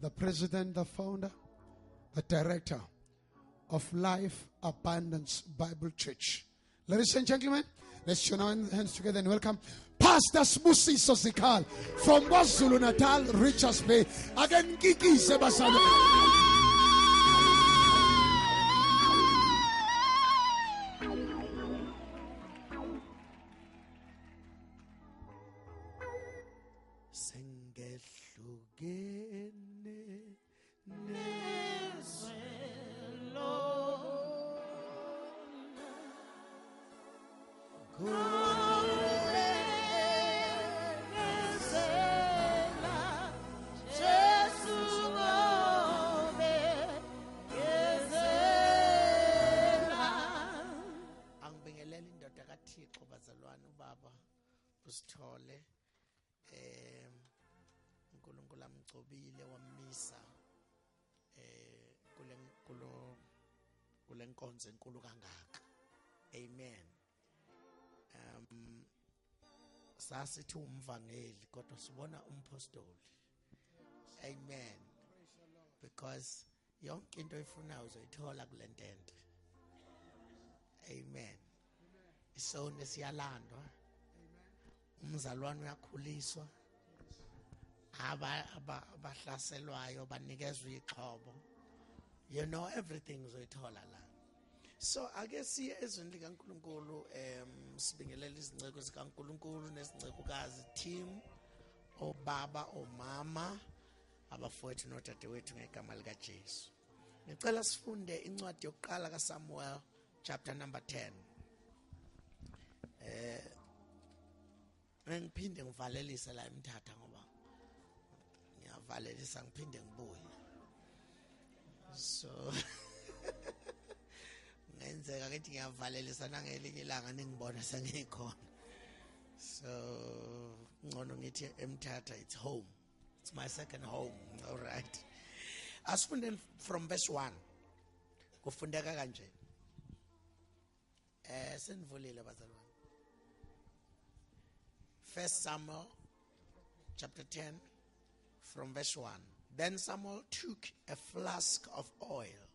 the president, the founder, the director of Life Abundance Bible Church. Ladies and gentlemen, let's join our hands together and welcome Pastor Sbusiso Zikhala from KwaZulu Natal, Richards Bay. Again, Kiki Sebasana. Usithole uNkulunkulu amgcobile wamisa kule nkonzo enkulu kangaka. Amen. Sasithi umvangeli kodwa sibona umpostoli. Amen. Because yonke into efunayo uzoyithola kule ntente. Amen. Isone siyalandwa. Umzalwane uyakhuliswa, abahlaselwayo banikezwe ixhobo. You know, everything uzoyithola la. So ake siye ezweni likaNkulunkulu, sibingelela izinceko zikaNkulunkulu nezincekukazi team, obaba, omama, abafowethu nodadewethu ngegama likaJesu. Ngicela sifunde incwadi yokuqala kaSamuel chapter number 10. Ngiphinde ngivalelise la eMthatha ngoba ngiyavalelisa ngiphinde ngibuye. So ngenzeka ukuthi ngiyavalelisa nangelinye ilanga ningibona sengikhona. So ngcono ngithi eMthatha, it's home. It's my second home. All right. Asifunde from verse 1. Kufundeka kanje. Senivulile bazalwane. 1 Samuel chapter 10 from verse 1. Then Samuel took a flask of oil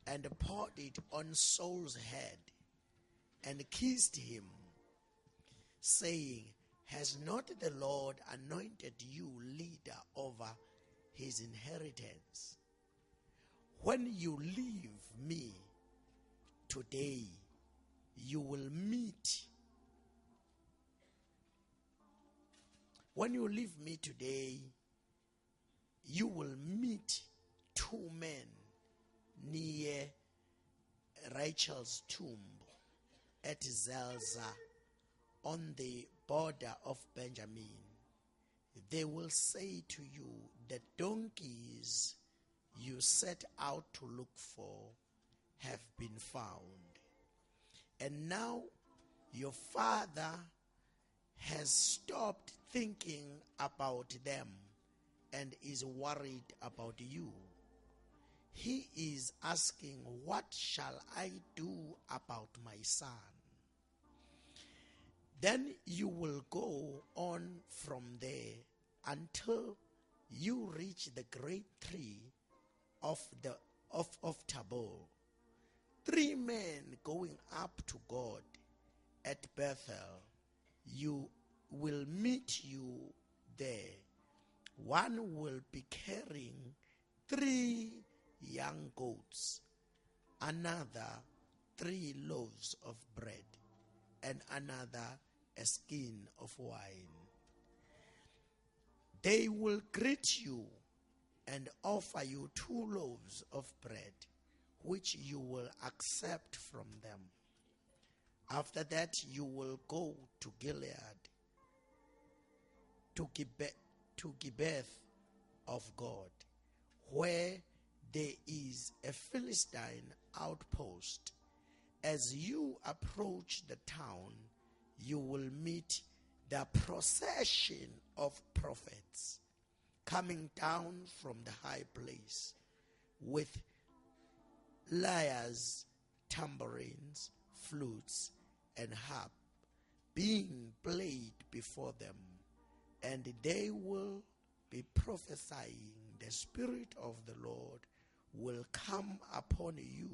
and poured it on Saul's head and kissed him, saying, has not the Lord anointed you leader over his inheritance? When you leave me today, you will meet. When you leave me today, you will meet two men near Rachel's tomb at Zelzah on the border of Benjamin. They will say to you, the donkeys you set out to look for have been found. And now your father has stopped thinking about them and is worried about you. He is asking, what shall I do about my son? Then you will go on from there until you reach the great tree of Tabor. 3 men going up to God at Bethel, you will meet you there. One will be carrying 3 young goats, another 3 loaves of bread, and another a skin of wine. They will greet you and offer you 2 loaves of bread, which you will accept from them. After that, you will go to Gilead, to Gibeath of God, where there is a Philistine outpost. As you approach the town, you will meet the procession of prophets coming down from the high place with lyres, tambourines, flutes, and harp being played before them, and they will be prophesying the Spirit of the Lord will come upon you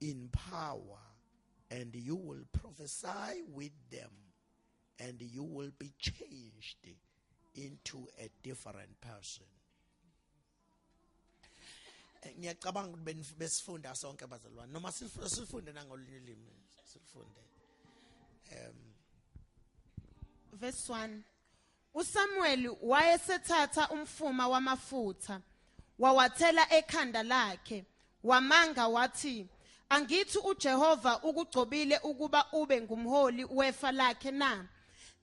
in power, and you will prophesy with them, and you will be changed into a different person. Ngiyacabanga ukuthi besifunda sonke abazalwane noma sifunde nangolunye ulimi sifunde. Verse 1. uSamuel wayesethatha umfuma wamafutha wawathela ekhanda lakhe wamanga wathi, angithi uJehova ukugcobile ukuba ube ngumholi wefa lakhe na?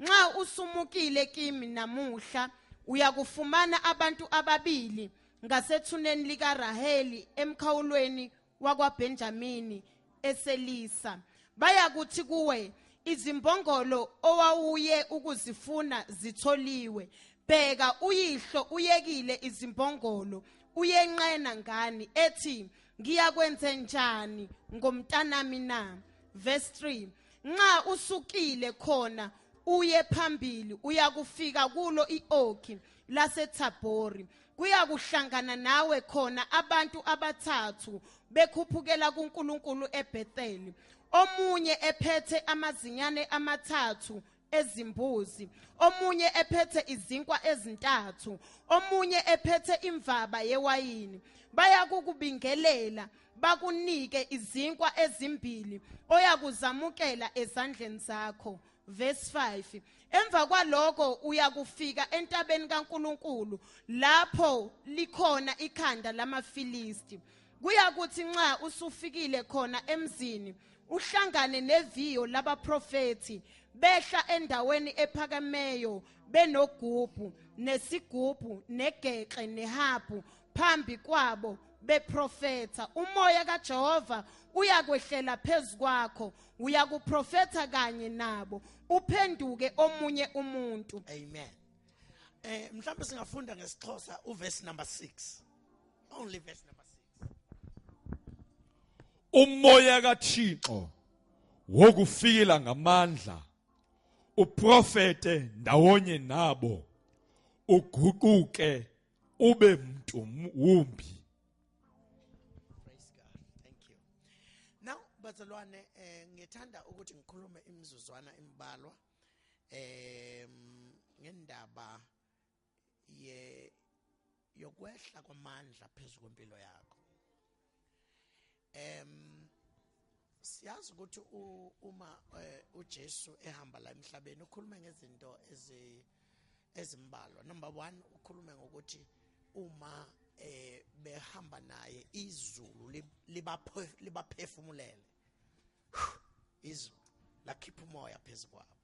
Nxa usumukile kimi namuhla uyakufumana abantu ababili ngasethuneni likaRaheli emkhawulweni wakwaBenjamini eSelisa. Bayakuthi kuwe, izimbongolo owawuye ukuzifuna zitholiwe. Bheka uyihlo uyekile izimbongolo, uyenqena ngani ethi ngiyakwenze njani ngomntanami na? Verse 3. Nxa usukile khona uye phambili uyakufika kulo iOki laseThabori. Kuyakuhlangana nawe khona abantu abathathu bekhuphukela kuNkulunkulu eBhetheli. Omunye ephethe amazinyane amathathu ezimbuzi, omunye ephethe izinkwa ezintathu, omunye ephethe imvaba yewayini. Bayakukubingelela bakunike izinkwa ezimbili oyakuzamukela ezandleni zakho. Verse 5. Emva kwalokho uyakufika entabeni kaNkulunkulu lapho likhona ikhanda lamaFilisti. Kuyakuthi nxa usufikile khona emzini uhlangane neviyo labaprofeti behla endaweni ephakameyo benogubhu nesigubhu negeqe nehabhu phambi kwabo beprofetha. Umoya kaJehova uyakwehlela phezu kwakho, uyakuprofetha kanye nabo, uphenduke omunye umuntu. Amen. Mhlawumbe singafunda ngesixhosa uverse number 6. Only verse number 6. Umoya kaThixo wokufikela ngamandla uprofete ndawonye nabo uguquke ube mntu wumbi. Praise God. Thank you. Now, bazalwane, ngithanda ukuthi ngikhulume imizuzwana imbalwa ngendaba yokwehla kwamandla phezu kwempilo yakho. Siyazi ukuthi uma uJesu ehamba la emhlabeni ukhuluma ngezinto ezimbalwa. Number 1, ukhuluma ngokuthi uma behamba naye izulu libaphefumulele. Izulu lakhipha umoya phezu kwabo,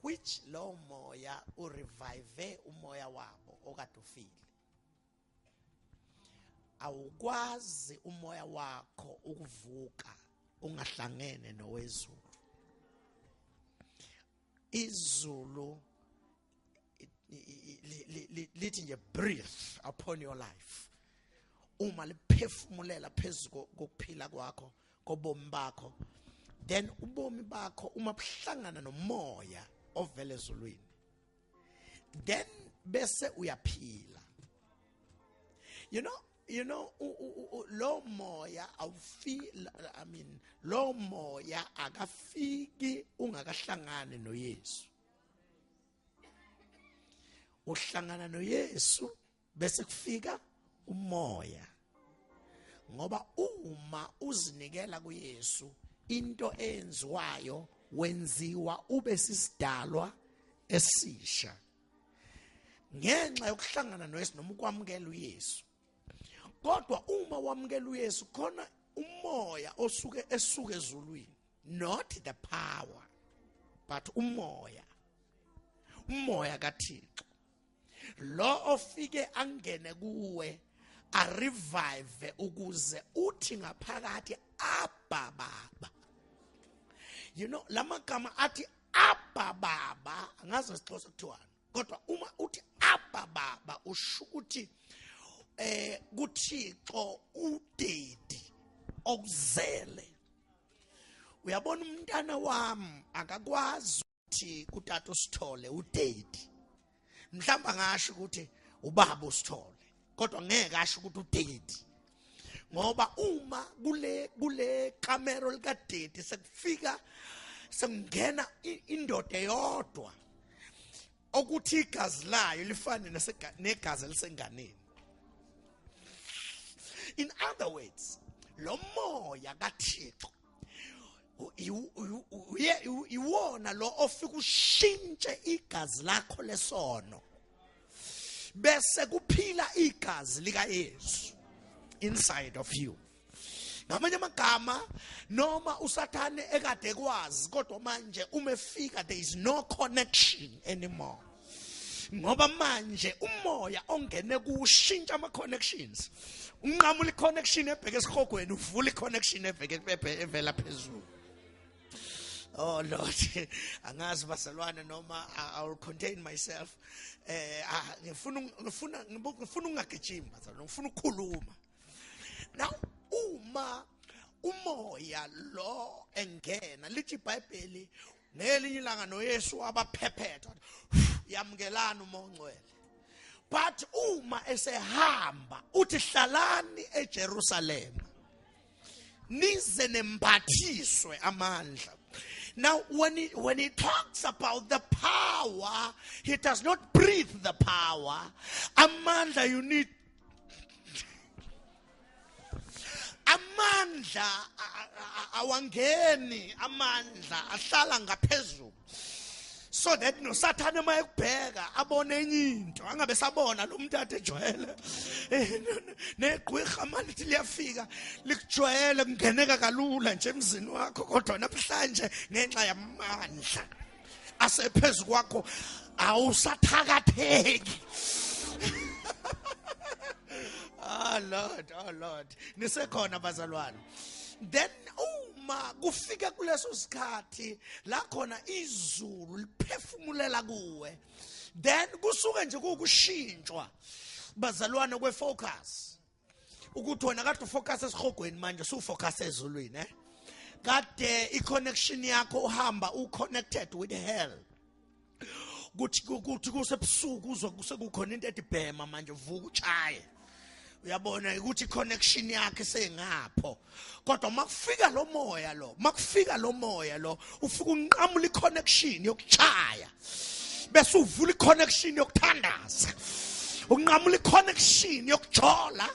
which lo moya urevive umoya wabo okade ufile. Awukwazi umoya wakho ukuvuka ungahlangene nowezulu. Izulu lithi nje breathe upon your life. Uma liphefumulela phezu kokuphila kwakho, kobomi bakho, then ubomi bakho uma buhlangana nomoya ovela ezulwini, then bese uyaphila. You know, lo moya lo moya akafiki ungakahlangane noYesu. Uhlangana noYesu bese kufika umoya. Ngoba uma uzinikela kuYesu, into enziwayo wenziwa ube sisidalwa esisha. Ngenxa yokuhlangana noYesu noma ukwamukela uYesu. Kodwa uma wamukela uYesu khona umoya esuke ezulwini, not the power but umoya kaThixo lo ofike angene kuwe a revive ukuze uthi ngaphakathi Abba Baba. You know, lamagama athi Abba Baba angazi ngesixhosa kuthiwani, kodwa uma uthi Abba Baba usho ukuthi kuThixo udedi okuzele. Uyabona umntana wami akakwazi ukuthi kutata usithole udedi. Mhlamba ngasho ukuthi ubaba uSithole kodwa ngeke asho ukuthi uDedi ngoba uma kule kamero lika Dedi sekufika sengena indoda eyodwa okuthi igazi layo lifane negazi elisenganeni. In other words, lo moya kaThixo iwona lo ofika ushintshe igazi lakho lesono bese kuphila igazi lika Yesu inside of you. Ngamanye amagama noma usathane ekade kwazi kodwa manje umefika there is no connection anymore. Ngoba manje umoya ongene kushintsha ama connections. Unqamula iconnection ebheke esihogweni uvula iconnection evela phezulu. Oh Lord, angazi basalwana noma I will contain myself. Ngifuna ungagijima basalwana, ngifuna ukukhuluma. Now uma umoya lo engena lithi iBhayibheli ngelinye ilanga noYesu wabaphephetha yamkelana umoya ongcwele. But uma esehamba uthi hlalani eJerusalem nize nembathiswe amandla. Now when he talks about the power, he does not breathe the power. Amandla you need. Amandla awangeni, amandla ahlala ngaphezulu. So that no Satan mayekubheka abone enye into angabe sabona lo muntu ade ejwayele negqwirha manje liyafika likujwayele kungeneka kalula nje emzini wakho kodwa namhlanje ngenxa yamandla asephezulu kwakho awusathakatheki. Oh Lord nisekhona bazalwane. Then uma kufika kuleso sikhathi la khona izulu liphefumulela kuwe, then kusuke nje kukushintshwa bazalwane kwefocus ukuthi wena kade ufocus esihogweni manje usufocus ezulwini kade iconnection yakho uhamba uconnected with hell kuthi kusebusuku uzwa kusekukhona into ethi bhema manje vuka uchaye. Uyabona ukuthi connection yakhe sengapho kodwa makufika lo moya lo ufika unqamula iconnection yokuchaya bese uvula iconnection yokuthandaza unqamula iconnection yokujola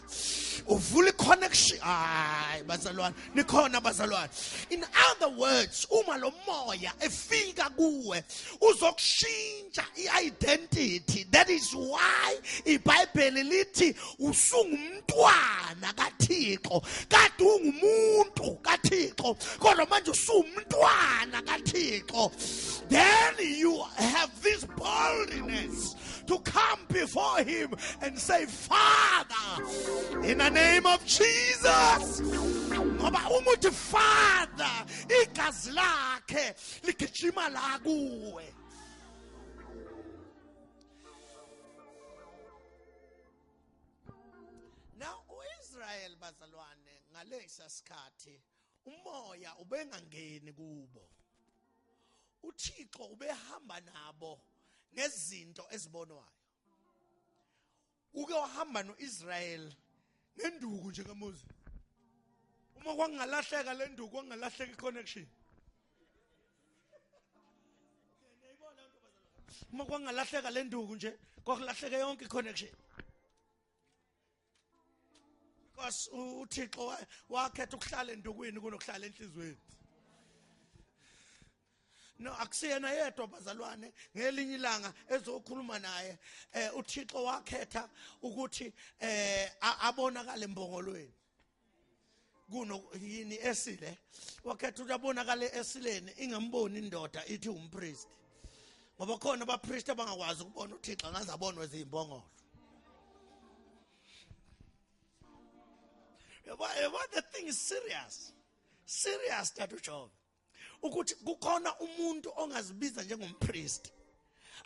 uvula iconnection. Ay bazalwane nikhona bazalwane. In other words uma lo moya efika kuwe uzokushintsha identity. That is why iBhayibheli lithi usungumntwana kaThixo kade ungumuntu kaThixo kodwa manje usumntwana kaThixo. Then you have this boldness to come before him and say, Father, in the name of Jesus. Ngoba umuthi Father igazi lakhe ligijima la kuwe. Now uIsrael bazalwane ngalesa sikhathi umoya ubengangeni kubo. uThixo ubehamba nabo ngezinto ezibonwayo. Uke wahamba noIsrael ngenduku nje kaMoses. Uma kwangalahleka le nduku kwangalahleka iconnection. Uma kwangalahleka le nduku nje kwakulahleka yonke iconnection. Because uThixo wakhetha ukuhlala endukwini kunokuhlala enhlizweni. No akusiyena yedwa bazalwane ngelinye ilanga ezokhuluma naye uThixo wakhetha ukuthi abonakale embongolweni kuno yini esile wakhetha ukuthi abonakale esileni ingamboni indoda ithi umpriest ngoba khona abapriest abangakwazi ukubona uThixo ngaze abonwe izimbongolo. What the thing is serious Tatu Job. Ukuthi kukhona umuntu ongazibiza njengompriest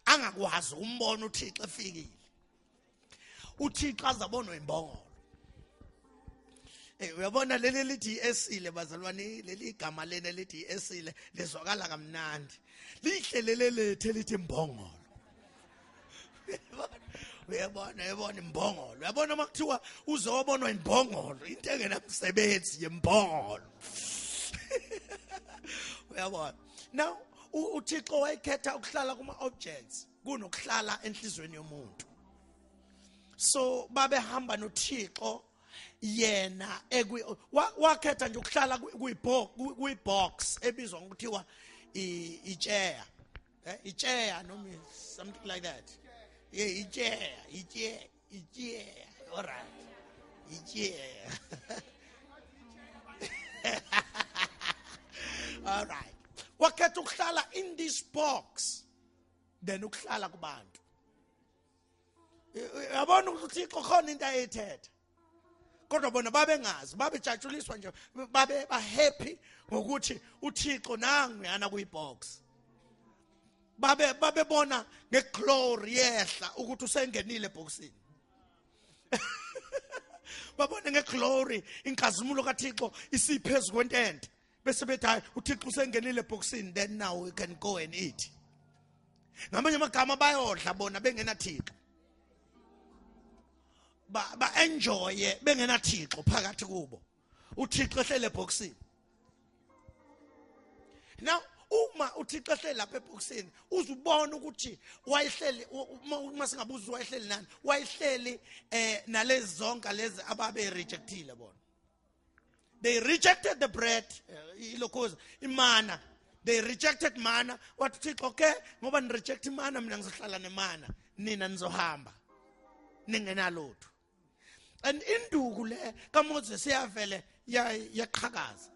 angakwazi umbona uThixo efikile. uThixo azabonwa imbongolo. Uyabona leli lithi esile bazalwane leli igama lene lithi esile lezwakala kamnandi. Lihle leli lethe lithi imbongolo. uyabona imbongolo. Uyabona makuthiwa uzobonwa imbongolo, into engenamsebenzi yembongolo. Uyabona. Now uThixo wayekhetha ukuhlala kuma objects kunokuhlala enhlizweni yomuntu. So babehamba noThixo yena wakhetha nje ukuhlala kuyibox ebizwa ngokuthiwa ichair. Ichair noma something like that. Yeah, ichair. All right. Ichair. All right. Wakhetha ukuhlala in this box then ukuhlala kubantu. Yabona ukuthi khona into ayethetha. Kodwa bona babengazi, babejatshuliswa nje, babe happy ngokuthi uThixo nangu yana kuyibox. Babebona ngeglory yehla ukuthi usengenile ebhokisini. Babona ngeglory inkazimulo kaThixo isiphezulu kwentente. Bese bethi hayi uThixo usengenile ebhokisini, then now we can go and eat. Ngamanye amagama bayodla bona bengena Thixo. Ba enjoy bengena Thixo phakathi kubo. uThixo ehlele ebhokisini. Now uma uThixo ehlele lapha ebhokisini uzubona ukuthi wayehleli uma singabuza wayehleli nani, wayehleli nalezi zonke lezi ababe rejectile bona. They rejected the bread, ilokhoza imana. They rejected manna. What uThixo okay ngoba ni reject imana mina ngizohlala nemana, nina nizohamba ningenalutho. And induku le kaMoses iyavele yaqhakaza.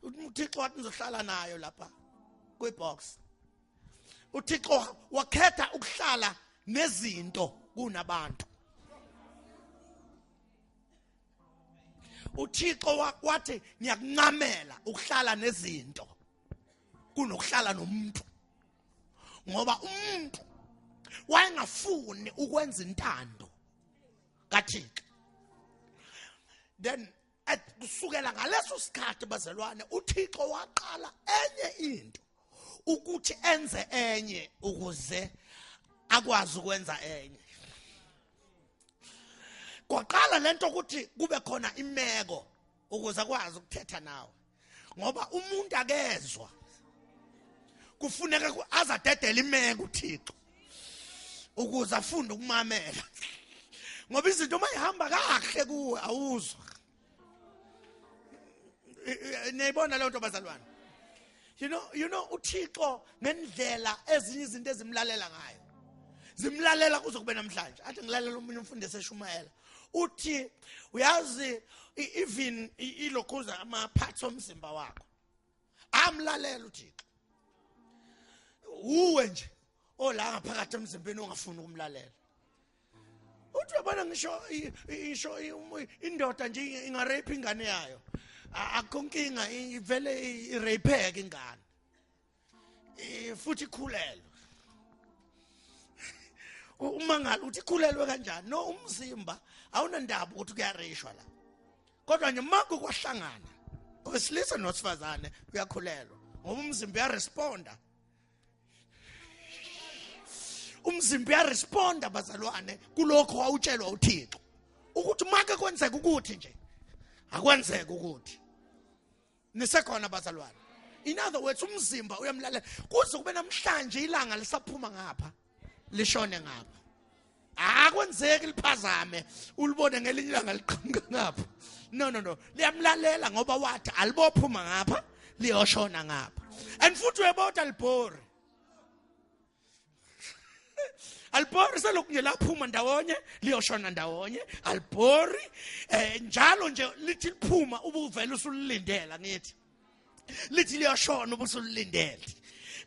uThixo wathi nizohlala nayo lapha kwibox. uThixo wakhetha ukuhlala nezinto kunabantu. uThixo wathi ngiyakuncamela ukuhlala nezinto kunokuhlala nomuntu. Ngoba umuntu wayengafuni ukwenza intando kaThixo. Then kusukela ngaleso sikhathi bazalwane uThixo waqala enye into ukuthi enze enye ukuze akwazi ukwenza enye. Kwaqala lento ukuthi kube khona imeko ukuze akwazi ukuthetha nawe. Ngoba umuntu akezwa. Kufuneka azadedela imeko uThixo ukuze afunde ukumamela. Ngoba izinto mayihamba kahle kuwe awuzwa. Niyibona le nto bazalwane. You know uThixo ngendlela ezinye izinto ezimlalela ngayo. Zimlalela kuze kube namhlanje. Athi ngilalela umunye umfundisi eShumayela. Uthi uyazi even ilokhuza ama parts omzimba wakho. Amlalela uThixo. Uwe nje ola ngaphakathi emzimbeni ongafuni ukumlalela. Uthi yabona ngisho indoda nje ingarape ingane yayo. Akonkinga ivele irapeke ingane. Futhi ikhulelwe. Uma ngabe uthi ikhulelwe kanjani? No, umzimba awunandaba ukuthi kuyarishwa la. Kodwa nje mako kwahlangana owesilisa nosifazane uyakhulelwa ngoba umzimba uyaresponda. Umzimba uyaresponda bazalwane kulokho awutshelwa uThixo ukuthi make kwenzeka ukuthi nje akwenzeka ukuthi nisekhona bazalwane. In other words umzimba uyamlalela kuze kube namhlanje ilanga lisaphuma ngapha lishone ngapha. Akwenzeki liphazame ulibone ngelinye ilanga liqhamuka ngapha. No liyamlalela ngoba wathi alibophuma ngapha liyoshona ngapha. And futhi uyabona alibhori. Alibhori selokhu nje laphuma ndawonye liyoshona ndawonye. Alibhori njalo nje lithi liphuma ubuvela usulilindela ngithi. Lithi liyoshona ubusulilindele.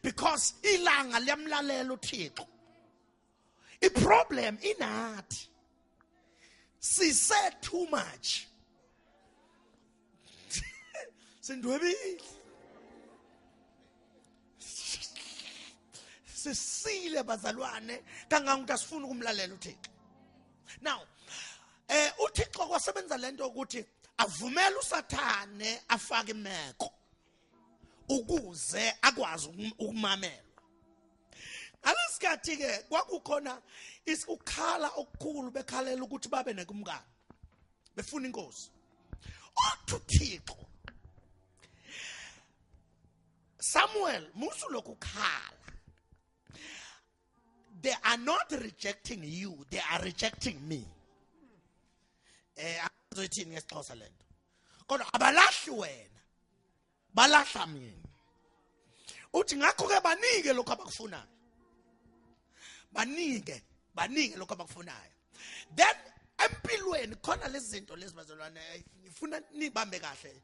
Because ilanga liyamlalela uThixo. The problem in that, she said too much. Sisile bazalwane kangangokuthi asifuna ukumlalela uThixo. Now, uThixo kwasebenza lento ukuthi avumela uSathane afake imeko ukuze akwazi ukumamela. Alesikhathi ke kwakukhona ukukhala okukhulu bekhalela ukuthi babe nekumkani. Befuna inkosi. Othi uThixo Samuel musu lokukhala. They are not rejecting you, they are rejecting me. Azothini ngesixhosa lento. Kodwa abalahli wena. Balahla mina. Uthi ngakho ke banike lokho abakufunayo. Banike lokho abakufunayo. Then empilweni khona lezi zinto lezi bazalwane ngifuna nibambe kahle.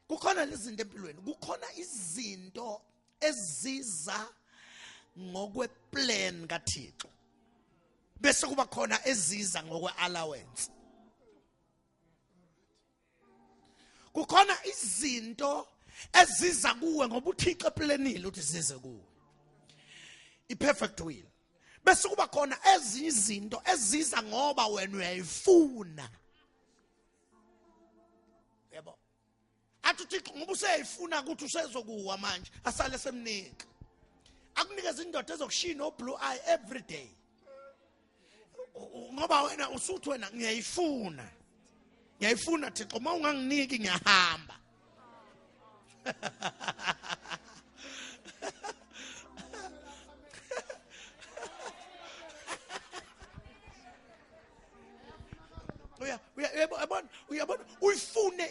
Kukhona lezi zinto empilweni, kukhona izinto eziza ngokweplan kaThixo. Bese kuba khona eziza ngokweallowance. Kukhona izinto eziza kuwe ngoba uThixo eplanile uthi zize kuwe. I-perfect will. Bese kuba khona ezinye izinto eziza ngoba wena uyayifuna. Yebo. Athi uThixo ngoba useyifuna ukuthi usezokuwa manje, asale semnika. Akunikeza indoda ezokushina blue eye every day. Ngoba wena usuthi wena ngiyayifuna. Ngiyayifuna Thixo, uma unganginiki ngiyahamba. Uyabona uyifune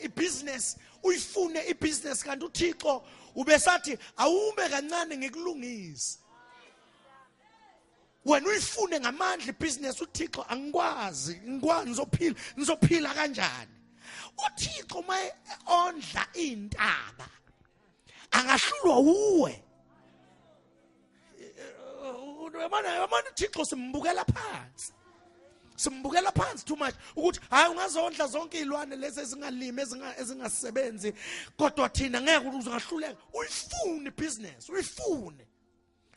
ibusiness kanti uThixo ubesathi awume kancane ngikulungise. Wena uyifune ngamandla ibusiness uThixo angikwazi ngizophila kanjani. uThixo maye ondla intaba angahlulwa uwe. Yabona uThixo simbukela phansi. Simbukela phansi too much ukuthi hayi ungazondla zonke izilwane lezi ezingalimi ezingasebenzi kodwa thina ngeke ukuthi uzahluleka. Uyifune ibusiness, uyifune.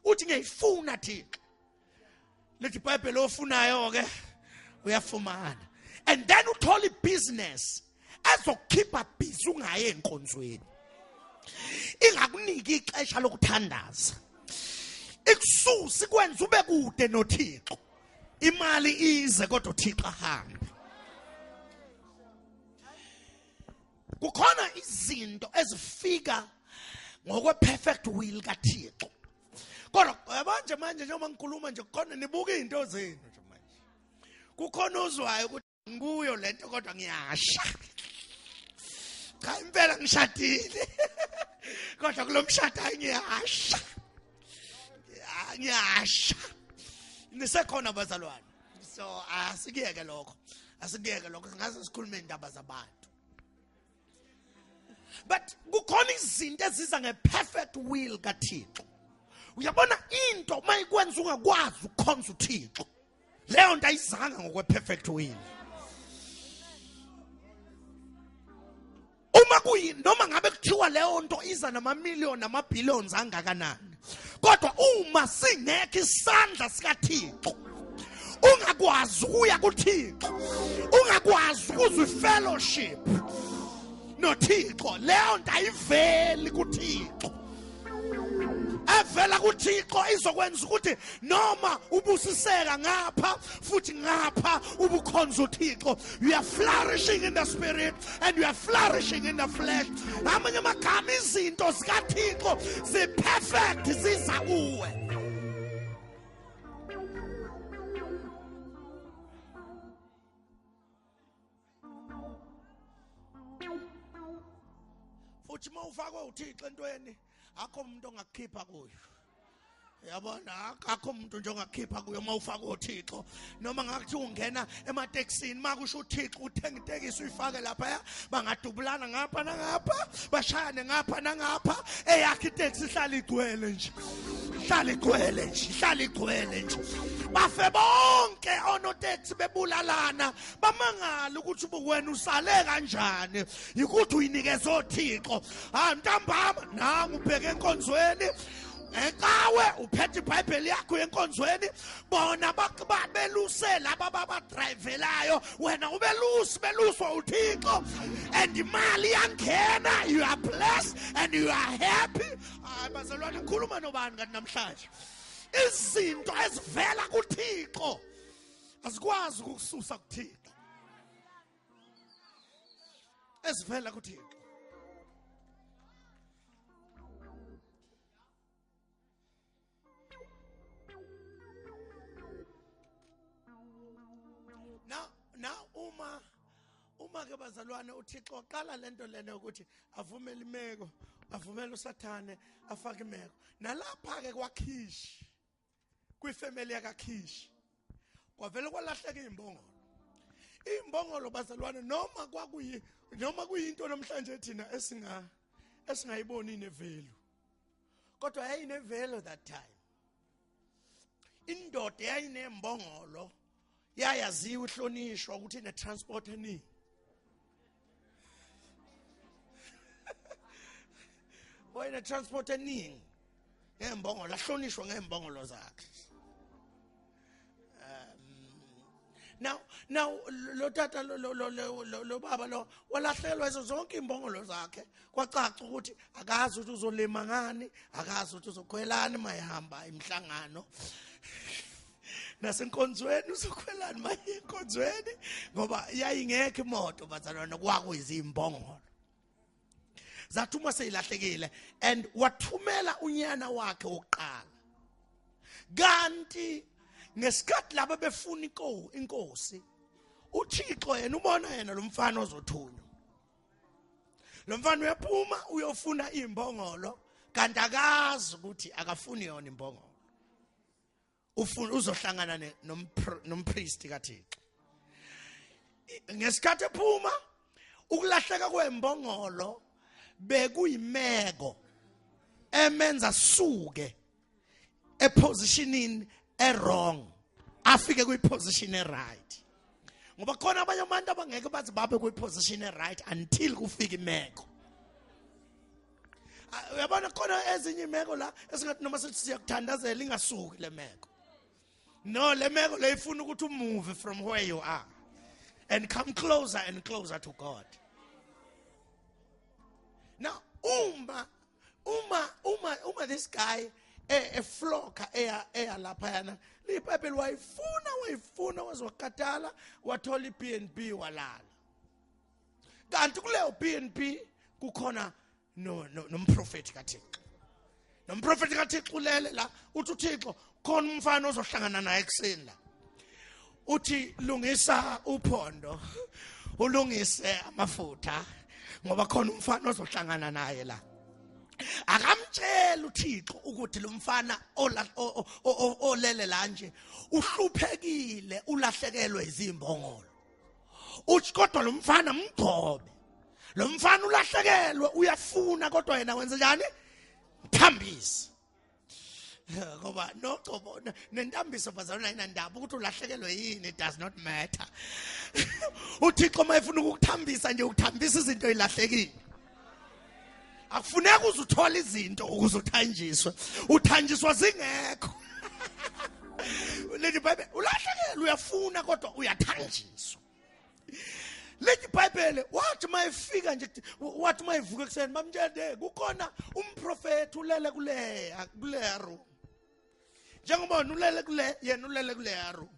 Uthi ngiyifuna Thixo. Lethi iBhayibheli ofunayo ke uyafumana. And then uthola ibusiness ezokukhipha busy ungaye enkonzweni. Ingakuniki ixesha lokuthandaza. Ikususa ikwenza ube kude noThixo. Imali ize kodwa uThixo ahambe. Kukhona izinto ezifika ngokwe perfect will kaThixo. Kodwa manje njengoba ngikhuluma nje kukhona nibuka izinto zenu nje manje. Kukhona ozwayo ukuthi nguyo lento kodwa ngiyasha. Cha impela ngishadile. Kodwa kulomshado ngiyasha. Ngiyasha. Nisekhona bazalwane. So asikiyeke lokho. Ngaze sikhulume indaba zabantu. But kukhona izinto eziza ngeperfect will kaThixo. Uyabona into mayikwenza ungakwazi ukukhonza uThixo. Leyo nto ayizanga ngokweperfect will. Uma noma ngabe kuthiwa leyo nto iza nama-million nama-billions angakanani. Kodwa uma singekho isandla sikaThixo, ungakwazi ukuya kuThixo, ungakwazi ukuzwa ifellowship noThixo, leyo nto ayiveli kuThixo. Evela kuThixo izokwenza ukuthi noma ubusiseka ngapha futhi ngapha ubukhonza uThixo. You are flourishing in the spirit and you are flourishing in the flesh. Amanye amagama izinto zikaThixo zi-perfect ziza kuwe. Futhi mawufakwe uThixo entweni akho umuntu ongakhipha kuyo. Yabona akho umuntu nje ongakhipha kuyo mawufaka uThixo. Noma ngakuthi ungena emateksini makusho uThixo uthenga itekisi uyifake lapha bangadubulana ngapha nangapha bashayane ngapha nangapha eyakhe iteksi ihlala igcwele nje. Ihlala igcwele nje. Bafe bonke onoteksi bebulalana bamangala ukuthi wena usale kanjani. Yikuthi uyinikeza uThixo. Ntambama nangu ubheke enkonzweni. Ekawe uphethe iBhayibheli yakho enkonzweni bona babeluse laba babadrivelayo wena ubeluswa uThixo and imali yangena. You are blessed and you are happy. Bazalwane khuluma nobani kanti namhlanje izinto ezivela kuThixo azikwazi ukususa kuThixo. Ezivela kuThixo. Now uma ke bazalwane uThixo qala lento lena ukuthi avumele imeko, avumele uSathane afake imeko. Nalapha ke kwaKhishi, kwifamily yakaKhishi, kwavele kwalahleka izimbongolo. Izimbongolo bazalwane noma kuyinto namhlanje thina esingayiboni nevelu. Kodwa yayinevelu that time. Indoda yayinezimbongolo yayaziwa ihlonishwa ukuthi ine transport eningi. Wayine transport eningi ngembongolo, ahlonishwa ngembongolo zakhe. Now lo tata lo baba lo walahlelwa izo zonke imbongolo zakhe. Kwacaca ukuthi akazi ukuthi uzolima ngani, akazi ukuthi uzokhwelana mayihamba imhlangano. Nasenkonzweni uzokhwelana maye enkonzweni ngoba yayingekho imoto bazalwana kwakuyizimbongolo. Zathuma seyilahlekile and wathumela unyana wakhe oqala. Kanti ngesikhathi laba befuna inkosi, uThixo yena ubona yena lo mfana ozothunywa. Lo mfana uyaphuma uyofuna izimbongolo kanti akazi ukuthi akafuni yona imbongolo. Uzohlangana nompriest kaThixo. Ngesikhathi ephuma ukulahleka kwembongolo bekuyimeko emenza suke epositionini wrong afike kwiposition right. Ngoba khona abanye abantu abangeke bathi babe kwiposition right until kufika imeko. Uyabona khona ezinye imeko la esingathi noma sithi siyakuthandazela ingasuki le meko. No, le meko leyifuna ukuthi move from where you are and come closer and closer to God. Now, uma this guy a flocker eya lapha yana, liBhayibheli wayifuna wazokatala wathola iBnB walala. Kanti kuleyo BnB kukhona nomprofeti kaThixo. Nomprofeti kaThixo ulele la uthi uThixo khona umfana ozohlangana naye ekseni la. Uthi lungisa uphondo, ulungise amafutha ngoba khona umfana ozohlangana naye la. Akamtshela uThixo ukuthi lo mfana olele la nje uhluphekile, ulahlekelwe izimbongolo. Uthi kodwa lo mfana mgcobe. Lo mfana ulahlekelwe uyafuna kodwa yena wenza njani? Mthambisa. Ngoba nogcobo nentambiso bazalwana inandaba ukuthi ulahlekelwe yini, it does not matter. uThixo mayefuna ukukuthambisa nje ukuthambisa izinto ezilahlekile. Akufuneka uzuthola izinto ukuze uthanjiswe. Uthanjiswa zingekho. Lethi Bible ulahlekelwe uyafuna kodwa uyathanjiswa. Lethi Bible wathi mayefika nje wathi mayevuka ekseni bamtshele kukhona umprofeti ulele kule room. Njengoba ulele kule yena ulele kule room.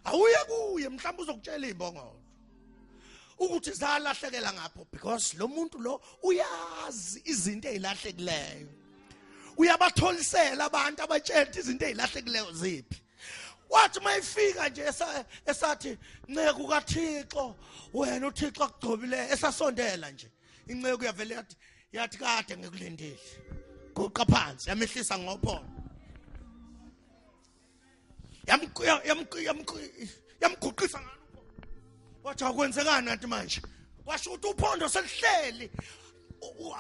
Awuye kuye mhlawumbe uzokutshela izimbongolo ukuthi zalahlekela ngapho because lo muntu lo uyazi izinto ezilahlekileyo. Uyabatholisela abantu abatshela izinto ezilahlekileyo ziphi. Wathi mayifika nje esathi nceke kaThixo wena uThixo akugcobile esasondela nje inceke uyavele yathi kade ngikulindile guqa phansi yamehlisa ngophondo yamguqisa ngalo wathi akwenzekani nathi manje washo ukuthi uphondo selihleli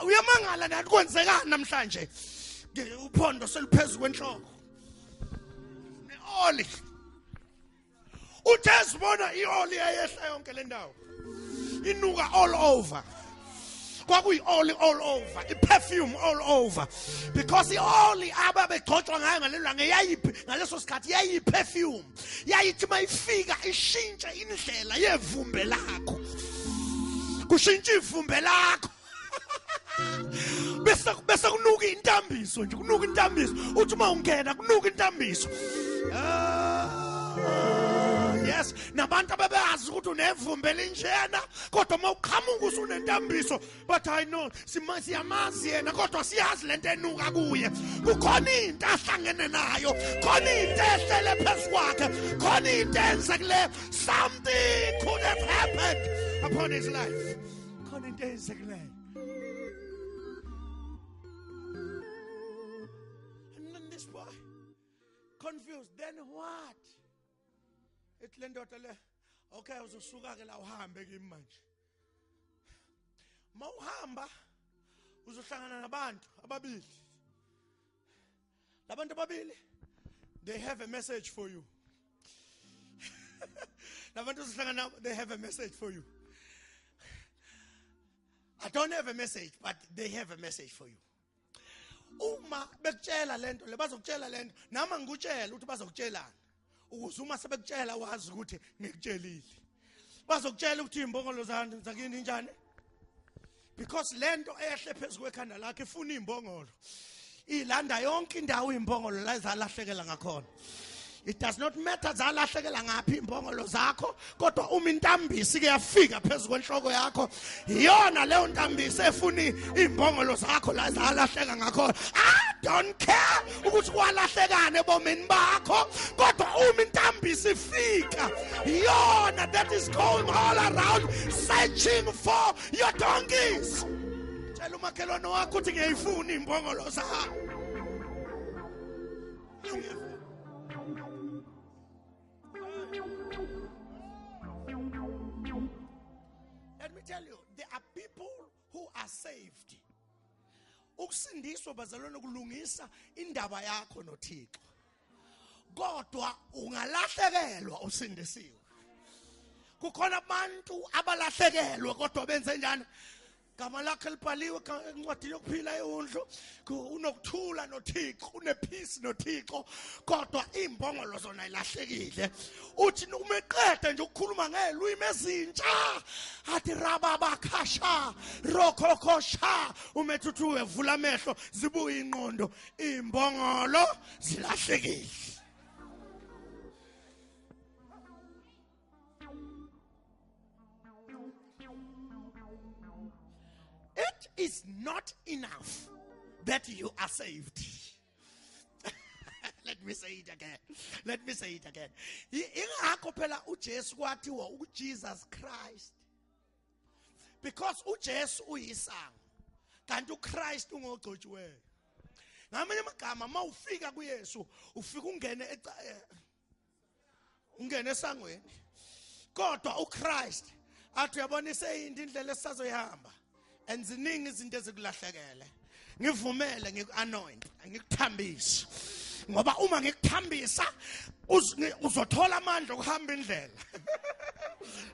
uyamangala nathi kwenzekani namhlanje uphondo seliphezulu kwenhloko oli uthezibona ioli ayehla yonke le ndawo inuka all over kwakuyi oli all over iperfume all over because ioli ababegcotshwa ngayo ngalelanga yayiphi ngaleso sikhathi yayiperfume yayithi mayifika ishintshe indlela yevumbe lakho kushintsha ivumbe lakho bese kunuka intambiso nje, kunuka intambiso. Uthi uma ungena kunuka intambiso. Yes, nabantu ababeyazi ukuthi unevumbe elinjena kodwa uma uqhamuka usunentambiso, but I know siyamazi yena kodwa siyazi lento enuka kuye. Kukhona into ahlangene nayo, khona into ehlele phezu kwakhe, khona into enzekile. Something could have happened upon his life. Khona into enzekile. And then this boy confused, then what? It's lendoda le, okay, uzosuka ke la uhambe kimi manje. Mawuhamba uzohlangana nabantu ababili. Labantu ababili, they have a message for you. Labantu uzohlangana, they have a message for you. I don't have a message, but they have a message for you. Uma bekutshela lento le bazokutshela lento, nama ngikutshela ukuthi bazokutshelana. Ukuze uma sebekutshela wazi ukuthi ngikutshelile. Bazokutshela ukuthi imbongolo zakini injani? Because lento eyahle phezulu kwekhanda lakhe ifuna imbongolo. Ilanda yonke indawo imbongolo la izalahlekela ngakhona. It does not matter zalahlekela ngaphi imbongolo zakho, kodwa uma intambisi ke yafika phezulu kwenhloko yakho, iyona leyo ntambisi efuna imbongolo zakho la zalahleka ngakhona. I don't care ukuthi kwalahlekane bomini bakho, kodwa uma intambisi ifika, iyona that is going all around searching for your donkeys. Tshela umakhelwane wakho ukuthi ngiyayifuna imbongolo zakho. Let me tell you, there are people who are saved. Ukusindiswa bazalwane kulungisa indaba yakho noThixo. Kodwa ungalahlekelwa usindisiwe. Kukhona abantu abalahlekelwa kodwa benze njani? Gama lakhe libhaliwe encwadini yokuphila eundlu, unokuthula noThixo, unepeace noThixo, kodwa imbongolo zona ilahlekile. Uthi uma eqeda nje ukukhuluma ngelwimi ezintsha, athi rababakasha, rokokosha, umethu uvula amehlo, zibuye ingqondo, imbongolo zilahlekile. It is not enough that you are saved. Let me say it again. Let me say it again. Ingakho phela uJesu kwathiwa uJesus Christ. Because uJesu uyisango, kanti uChrist ungogcotshiweyo. Ngamanye amagama mawufika kuYesu, ufika ungene esangweni. Kodwa uChrist athi uyabona iseyinto indlela esisazoyihamba. And ziningi izinto ezikulahlekele. Ngivumele ngikuanoint, ngikuthambise. Ngoba uma ngikuthambisa uzothola amandla okuhamba indlela.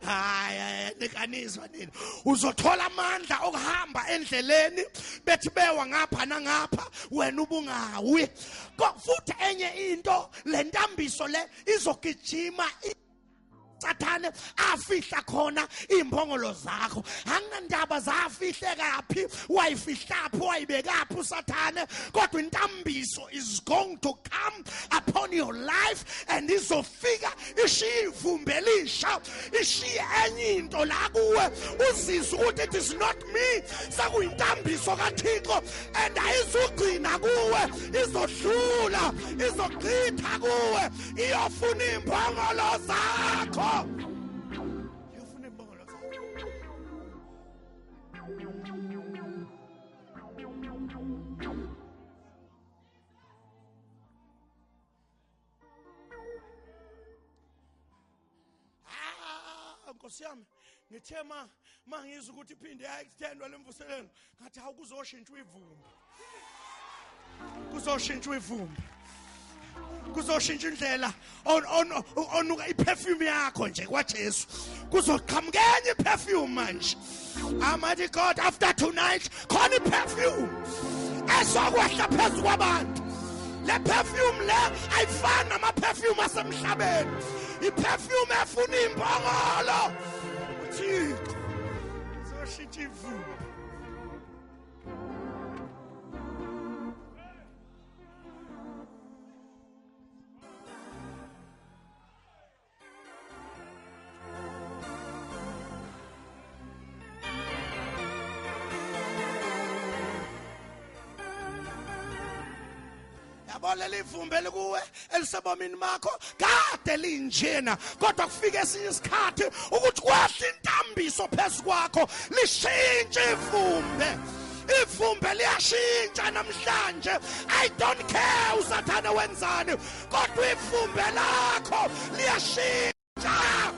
Hayi nikanizwa nini. Uzothola amandla okuhamba endleleni bethi bewa ngapha nangapha wena ubungawi. Futhi enye into le ntambiso le izogijima Sathane afihla khona imbongolo zakho. Anginandaba zafihle kaphi, wayifihlaphi, wayibekaphi uSathane, kodwa intambiso is going to come upon your life and izofika ishiye ivumbe elisha, ishiye enye into la kuwe uzizwe ukuthi it is not me, sakuyintambiso kaThixo and ayizugcina kuwe, izodlula, izogqitha kuwe, iyofuna imbongolo zakho. Nkosi yami ngithe mangizwe ukuthi iphinde yayithendwa lemvuselelo ngathi awukuzoshintshwa ivumbi, kuzoshintshwa ivumbi, kuzoshintsha indlela onuka iperfume yakho nje kwaJesu, kuzoqhamuka enye iperfume manje. Almighty God, after tonight khona iperfume ezokwehla phezu kwabantu. Le perfume le ayifani nama-perfume asemhlabeni, iperfume efuna imbongolo. Uthixo uzoshintsha ivumbi. yabo leli vumbe likuwe elisebomini bakho kade linjena kodwa kufika esinye isikhathi ukuthi kwehle intambiso phezu kwakho lishintshe ivumbe. Ivumbe liyashintsha namhlanje. I don't care usathana wenzani kodwa ivumbe lakho liyashintsha.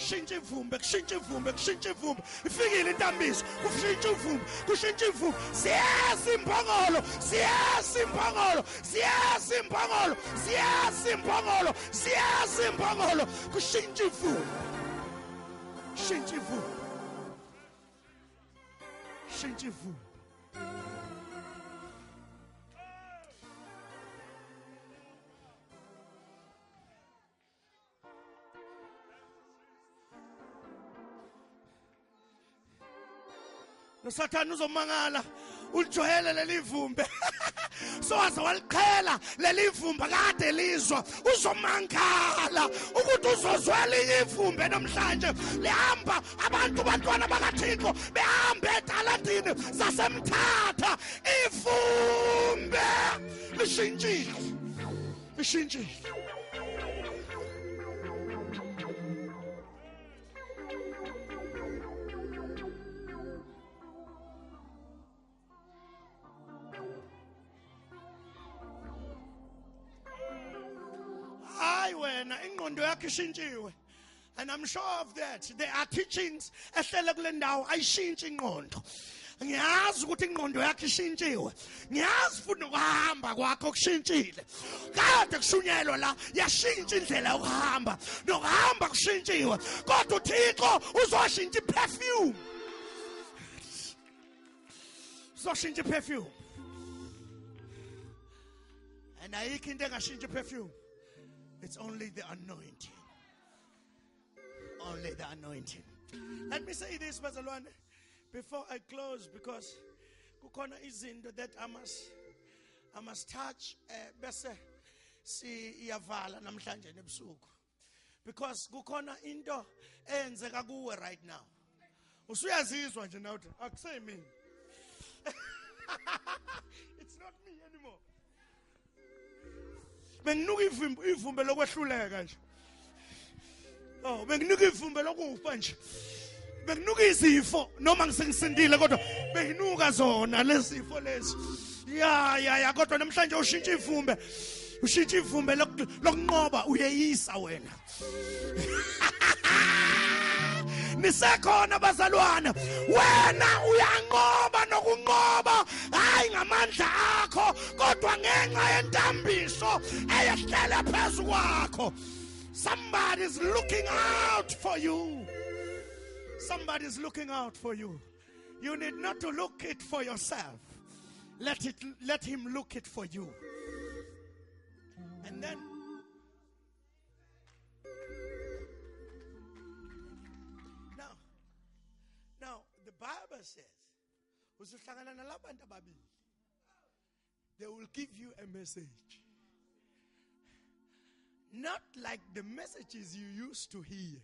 Kushintsha ivumbe, kushintsha ivumbe, kushintsha ivumbe. Ifikile intambiso, kushintsha ivumbe, kushintsha ivumbe. Siyasa imbongolo, siyasa imbongolo, siyasa imbongolo, siyasa imbongolo, siyasa imbongolo. Kushintsha ivumbe, kushintsha ivumbe, kushintsha ivumbe. Nosathana uzomangala ulijwayele leli vumbe sowaze waliqhela leli vumbe kade lizwa uzomangala ukuthi uzozwela ivumbe namhlanje lihamba abantu bantwana bakaThixo behamba etalandini zasemthatha ivumbe lishintshile lishintshile. Ingqondo yakhe ishintshiwe, and I'm sure of that. There are teachings ehlele kule ndawo ayishintshi ingqondo. Ngiyazi ukuthi ingqondo yakhe ishintshiwe, ngiyazi futhi ukuhamba kwakho kushintshile. Kade kushunyelwa la yashintsha indlela yokuhamba, nokuhamba kushintshiwe kodwa uThixo uzoshintsha iperfume, uzoshintsha iperfume. And ayikho into engashintsha iperfume. It's only the anointing. Only the anointing. Let me say this, bazalwane, before I close, because kukhona izinto that I must touch bese siyavala namhlanje nebusuku. Because kukhona into eyenzeka kuwe right now. Usuyazizwa nje nawe akusay me. It's not me anymore. Benginuka ivumbe lokwehluleka nje. Oh, benginuka ivumbe lokufa nje. Benginuka izifo noma ngisengisindile kodwa benginuka zona lezifo lezi. Ya kodwa namhlanje ushintsha ivumbe. Ushintsha ivumbe lokunqoba uyeyisa wena. Nisekhona bazalwana, wena uyanqoba nokunqoba hayi ngamandla akho kodwa ngenxa yentambiso eyehlele phezu kwakho. Somebody's looking out for you. Somebody's looking out for you. You need not to look it for yourself. Let him look it for you. And then Now, the Bible says, they will give you a message. Not like the messages you used to hear.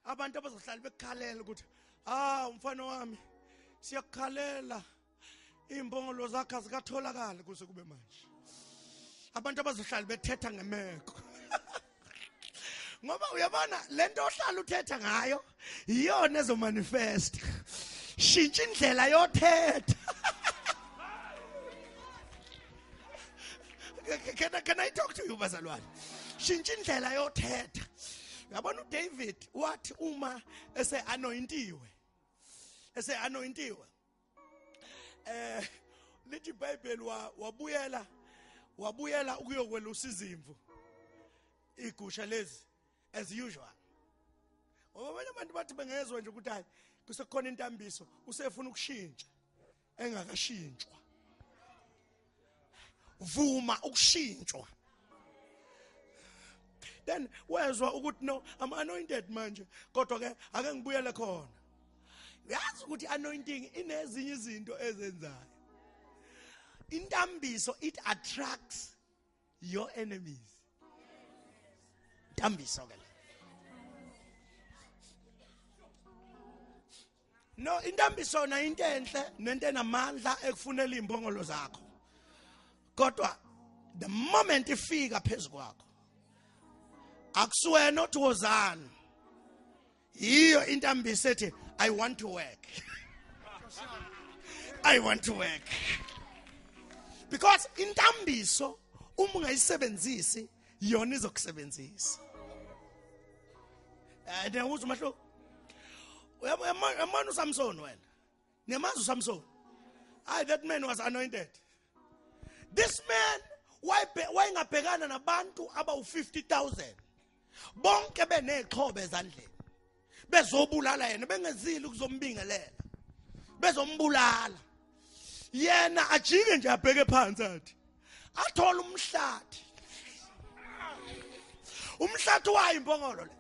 Abantu abazohlala bekhalela ukuthi umfana wami siyakhalela imbongolo zakhe zikatholakala kuze kube manje. Abantu abazohlala bethetha ngemeko. Ngoba uyabona lento ohlala uthetha ngayo iyona ezo manifest. Shintsha indlela yothetha. Can I talk to you bazalwane? Shintsha indlela yothetha. Yabona uDavid wathi uma anointiwe. Anointiwe. Lithi iBhayibheli wabuyela ukuyokwelusa izimvu. Igusha lezi as usual. Abanye abantu bathi bengezwe nje ukuthi hayi kusekhona intambiso usefuna ukushintsha engakashintshwa. Vuma ukushintshwa. Then wezwa ukuthi no, I'm anointed manje kodwa ke ake ngibuyele khona. Uyazi ukuthi anointing inezinye izinto ezenzayo. Intambiso it attracts your enemies. Intambiso ke No, intambiso na into enhle nento enamandla ekufunela imbongolo zakho. Kodwa the moment ifika phezukwakho akusuwena othozana. Yiyo intambiso ethi I want to work. I want to work. Because intambiso uma ungayisebenzisi yona izokusebenzisa. Ngiyakuza umahlo. Uyamana uSamson wena. Niyamazi uSamson. That man was anointed. This man wayengabhekana nabantu abawu 50,000. Bonke benexhobe ezandleni. Bezobulala yena bengezile ukuzombingelela. Bezombulala. Yena ajike nje abheke phansi athi athola umhlathi. Umhlathi wayo imbongolo le.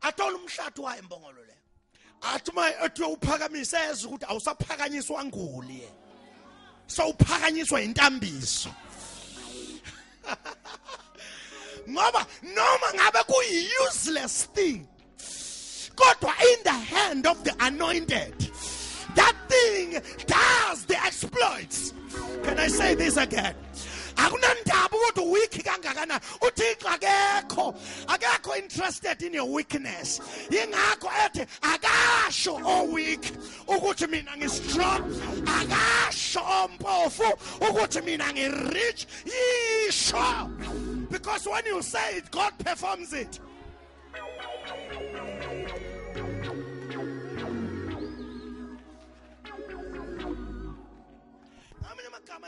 Athola umhlathi wayo imbongolo le. Athi ethi uphakamisa eza ukuthi awusaphakanyiswa nguli yena. So uphakanyiswa intambiso. Ngoba noma ngabe kuyi useless thing. Kodwa in the hand of the anointed, that thing does the exploits. Can I say this again? Akunandaba ukuthi weak kangakana uThixo akekho interested in your weakness. Yingakho ethi akasho o weak ukuthi mina ngistrong, akasho ompofu ukuthi mina ngirich. Yisho, because when you say it, God performs it.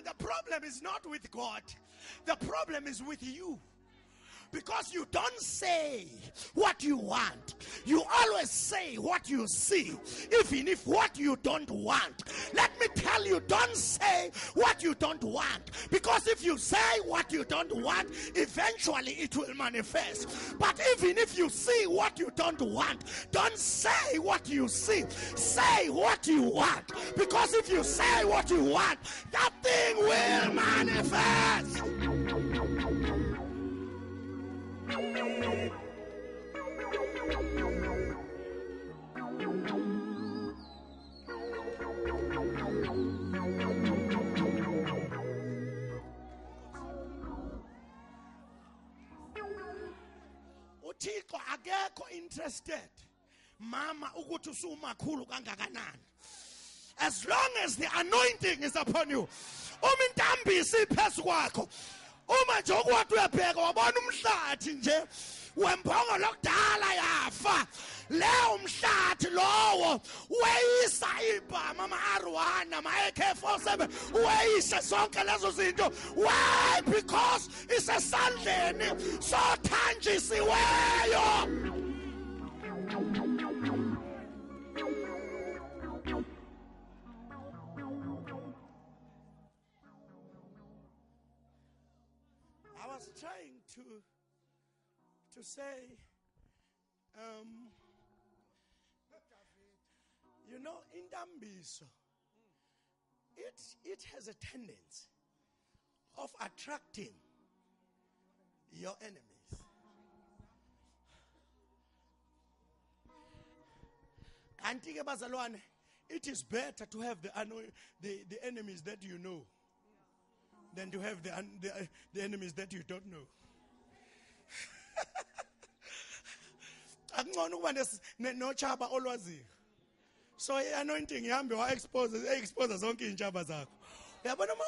The problem is not with God. The problem is with you. Because you don't say what you want. You always say what you see, even if what you don't want. Let me tell you, don't say what you don't want. Because if you say what you don't want, eventually it will manifest. But even if you see what you don't want, don't say what you see. Say what you want. Because if you say what you want, that thing will manifest. uThixo akekho interested mama ukuthi usumakhulu kangakanani. As long as the anointing is upon you. Intambisi iphezu kwakho. Uma nje okwathi uyabheka wabona umhlathi nje wembongolo lokudala yafa. Leyo umhlathi lowo weyisa ibhama ama-R1 ama-AK47 weyise zonke lezo zinto. Why? Because isesandleni sothanjisiweyo. I was trying to say, you know, intambiso, it has a tendency of attracting your enemies. Kanti-ke bazalwane, it is better to have the enemies that you know than to have the enemies that you don't know. Akungcono ukuba nochaba olwaziyo. So anointing ihambe expose zonke injaba zakho. Uyabona uma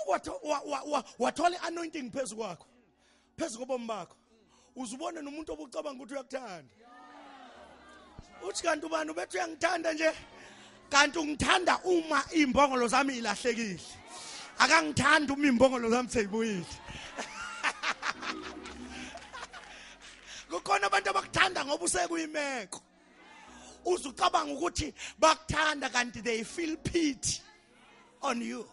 wathola anointing phezu kwakho, phezu kobomi bakho, uzubona nomuntu obucabanga ukuthi uyakuthanda. Uthi kanti ubani ubethu uyangithanda nje? Kanti ungithanda uma imbongolo zami ilahlekile. Akangithanda uma imbongolo zami seyibuyile. Kukhona abantu abakuthanda ngoba usekuyimeko. Uzucabanga ukuthi bakuthanda kanti they feel pity on you.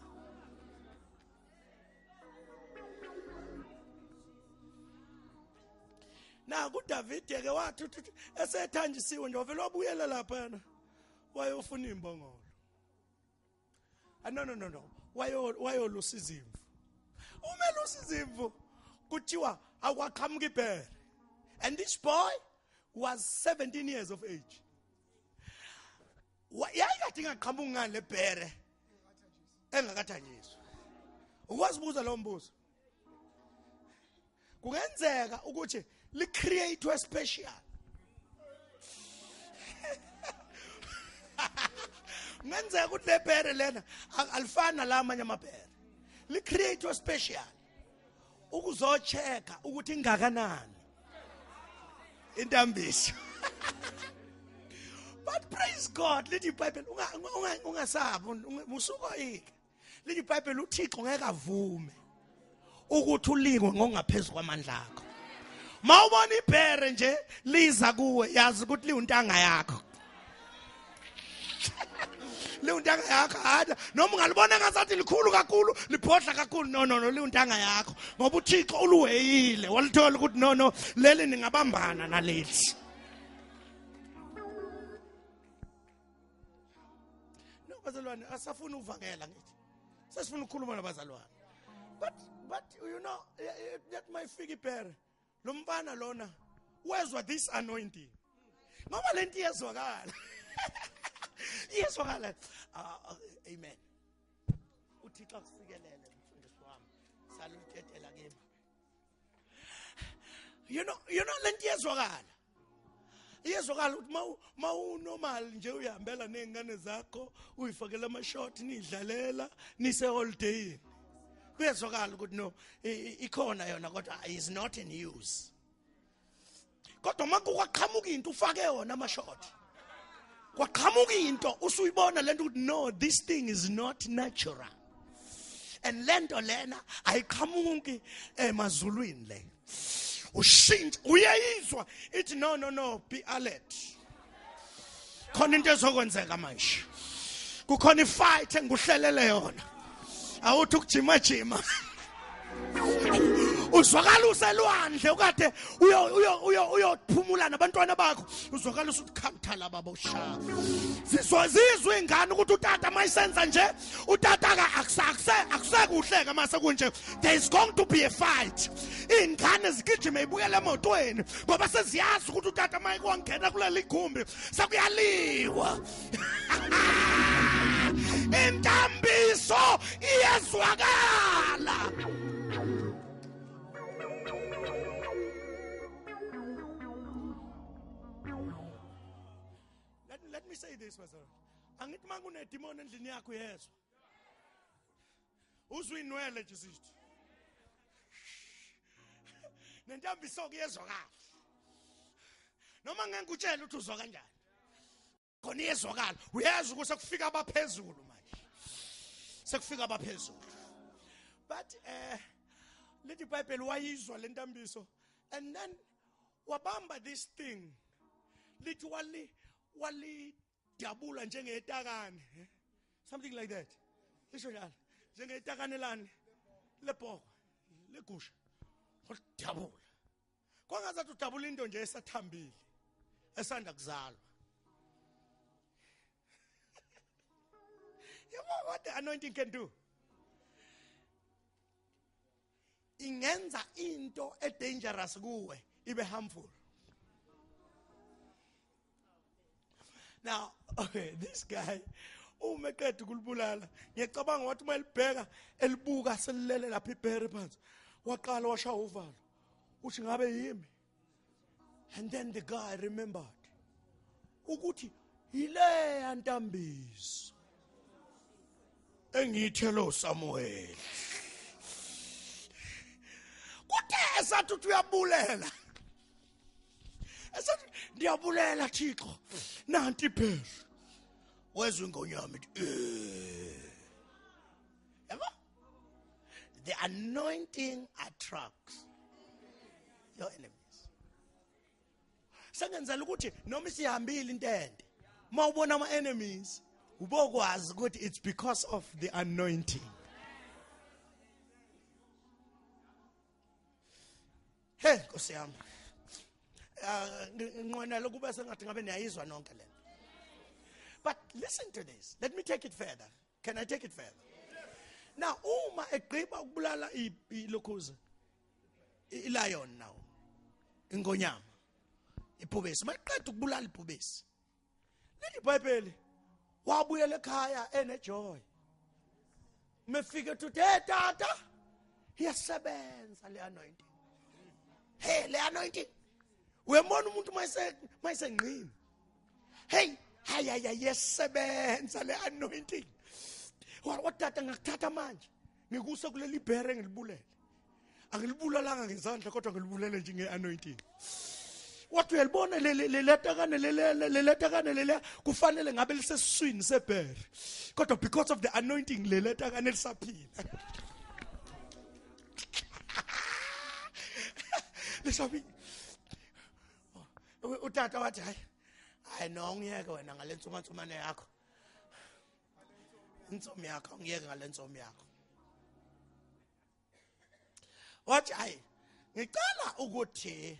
Na kuDavid ke wathi esethanjisiwe nje wavela wabuyela lapha yena wayofuna imbongolo. No. Wayolusa izimvu. Umelusa izimvu kuthiwa akwaqhamuka ibhere. And this boy was 17 years of age. yayikade ingaqhamuki ngale bhere engakathanjiswa. Ukwazibuza lo mbuzo. Kungenzeka ukuthi li create special. Ngenzeka ukuthi le bhere lena alifana la amanye amabhere. Li create special. Ukuzocheka ukuthi ingakanani intambiso. But praise God, lithi iBhayibheli ungasabi usuko yike. Lithi iBhayibheli uThixo ngeke avume ukuthi ulingwe ngokungaphezulu kwamandla akho. Mawubona ibhere nje liza kuwe yazi ukuthi liuntanga yakho. Liuntanga yakho hada noma ungalibona ngazathi likhulu kakhulu libhodla kakhulu no liuntanga yakho ngoba uThixo uluweyile walithola ukuthi no leli ningabambana naleli. Bazalwane asafuna uvangela ngithi sesifuna ukukhuluma nabazalwane but you know that my figi pere lo mfana lona wezwa this anointing ngoba lento iyezwakala. Iyezwakala. Amen. uThixo akusikelele mfundisi wami saluthetela kimi. You know lento iyezwakala. Iyezwakala ukuthi mawunormal nje uyahambela nezingane zakho uyifakela ama-short nidlalela nise holiday. Kuyezwakala ukuthi no ikhona yona kodwa is not in use. Kodwa makuqhamuka into ufake yona ama-short. Kwaqhamuka into usuyibona lento ukuthi no this thing is not natural. And lento lena ayiqhamuki emazulwini le. Ushintsha uyayizwa ithi no be alert. Khona into ezokwenzeka manje. Kukhona ifight enguhlelele yona. Awuthi ukujima. Uzwakala uselwandle ukade uyophumula nabantwana bakho. Uzwakala usuthi khamthala baba ushaya. Zizwe ingane ukuthi utata mayisenza nje utata akusekuhleka mase kunje. There is going to be a fight. Ingane zigijima ibuyele emotweni ngoba seziyazi ukuthi utata mayikwangena kuleli igumbi sekuyaliwa. Intambiso iyezwakala. Let me say this, Pastor. Angithi mangune demon endlini yakho yezwa. Uzwinwele nje sithi. Nentambiso kuyezwakala. Noma ngeke ngikutshela ukuthi uzwa kanjani. Khona iyezwakala. Uyazi ukuthi sekufika abaphezulu manje. Sekufika abaphezulu. But lithi iBhayibheli wayizwa lentambiso and then wabamba this thing. Lithi wali dabula njengetakane. Something like that. Lisho njalo. Njengetakane lani lebhoko legusha. Dabula. Kwangazathi udabula into nje esathambile. Esanda kuzalwa. You know what the anointing can do? Ingenza into dangerous kuwe ibe harmful. Now, okay, this guy umeqeda ukulibulala ngiyacabanga wathi mayelibheka elibuka selilele lapha ibhere phansi waqala washaya uvalo uthi ngabe yimi. And then the guy remembered ukuthi yile yantambiso engiyithelo Samuel. Kuthe esathi uyabulela. Esathi ndiyabulela Thixo. Nanti ibhere. Wezwe ingonyama ithi yabo. The anointing attracts your enemies. Sengenzela ukuthi noma sihambile intende mawubona ama enemies ubokwazi ukuthi it's because of the anointing. Hey Nkosi yami. Nqona lokuba sengathi ngabe niyayizwa nonke lento. But listen to this. Let me take it further. Can I take it further? Now, uma egqiba ukubulala ilokhuza. Ilion now. Ingonyama. Iphubesi. Maqeda ukubulala iphubesi. Lithi iBhayibheli wabuyela ekhaya enejoy. Mefike today tata iyasebenza le anointing. Hey, le anointing. Uyambona umuntu mayisengqini. Hey, hayi yesebenza le anointing. Watata ngakuthatha manje. Ngikuse kuleli bhere ngilibulele. Angilibulalanga ngezandla kodwa ngilibulele nje ngeanointing. Wathi uyalibona le letakane le kufanele ngabe lisesiswini sebhere. Kodwa because of the anointing le letakane lisaphila. Lishabi. Utata wathi hayi no ngiyeke wena ngalentsumane yakho. Intsomi yakho ngiyeke ngalentsomi yakho. Wathi hayi ngicela ukuthi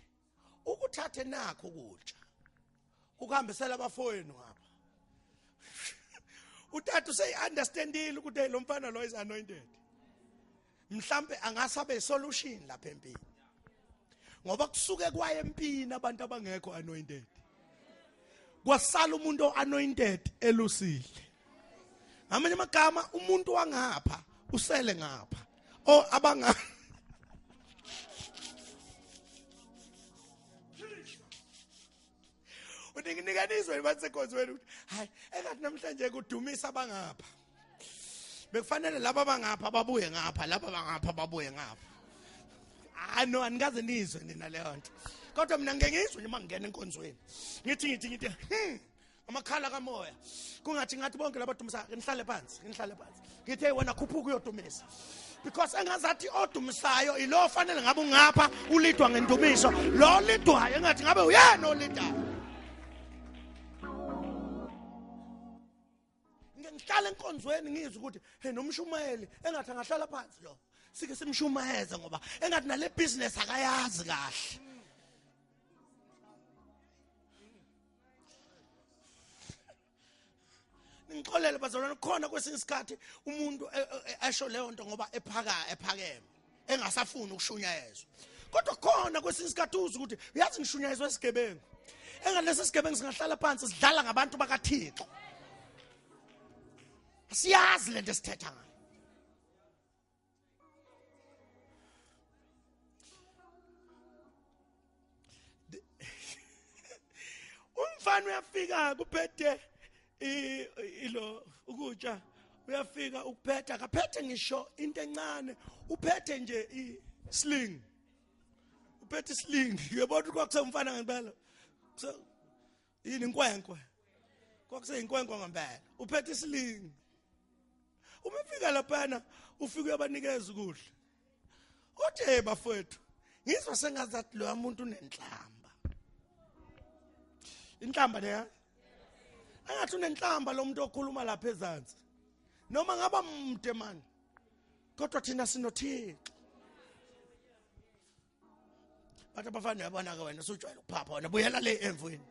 ukuthathe nakho ukutya. Ukuhambisela abafowenu ngapha. Utata usey understandile ukuthi lo mfana lo is anointed. Mhlambe angasabe solution lapha empini. Ngoba kusuke kwaye empini abantu abangekho anointed. Kwasala umuntu anointed elusile. Ngamanye amagama umuntu wangapha usele ngapha. O abanga Uninginikaniso basekhonzweni ukuthi hayi engathi namhlanje kudumisa abangapha. Bekufanele laba abangapha babuye ngapha, laba abangapha babuye ngapha. No angaze nizwe nina leyo nto. Kodwa mina ngeke ngizwe nje mangena enkonzweni. Ngithi amakhala kamoya. Kungathi ngathi bonke labadumisa nihlale phansi. Ngithe wena khuphuka uyodumisa. Because engazathi odumisayo ilo fanele ngabe ungapha ulidwa ngendumiso. Lo lidwayo engathi ngabe uyena olidayo. Ngihlala enkonzweni ngizwe ukuthi hey nomshumayeli engathi angahlala phansi lo. Sike simshumayeza ngoba engathi nale business akayazi kahle. Ngixolele bazalwane khona kwesinye isikhathi umuntu asho leyo nto ngoba ephakeme engasafuni ukushunyayezwa. Kodwa khona kwesinye isikhathi uzwe ukuthi uyazi ngishunyayezwa esigebengu. Engalesi sigebengu singahlala phansi sidlala ngabantu bakaThixo. Siyazi lento esithetha ngayo. Umfana uyafika kuphethe ilo ukutya uyafika ukuphetha akaphethe ngisho into encane uphethe nje isling. Uphethe isling uyabona ukuthi kwakusemfana ngempela yini inkwenkwe kwakuseyinkwekwe ngempela uphethe isling. Umefika lapha ufika uyabanikeza ukudla. Uthe bafowethu ngizwa sengazathi lo muntu unenhlamba. Inhlamba leya angathi unenhlamba lo muntu okhuluma lapha ezantsi. Noma ngaba mde man. Kodwa thina sinoThixo. Bathi abafana uyabona ke wena usujwayela ukuphapha wena buyela le emvweni.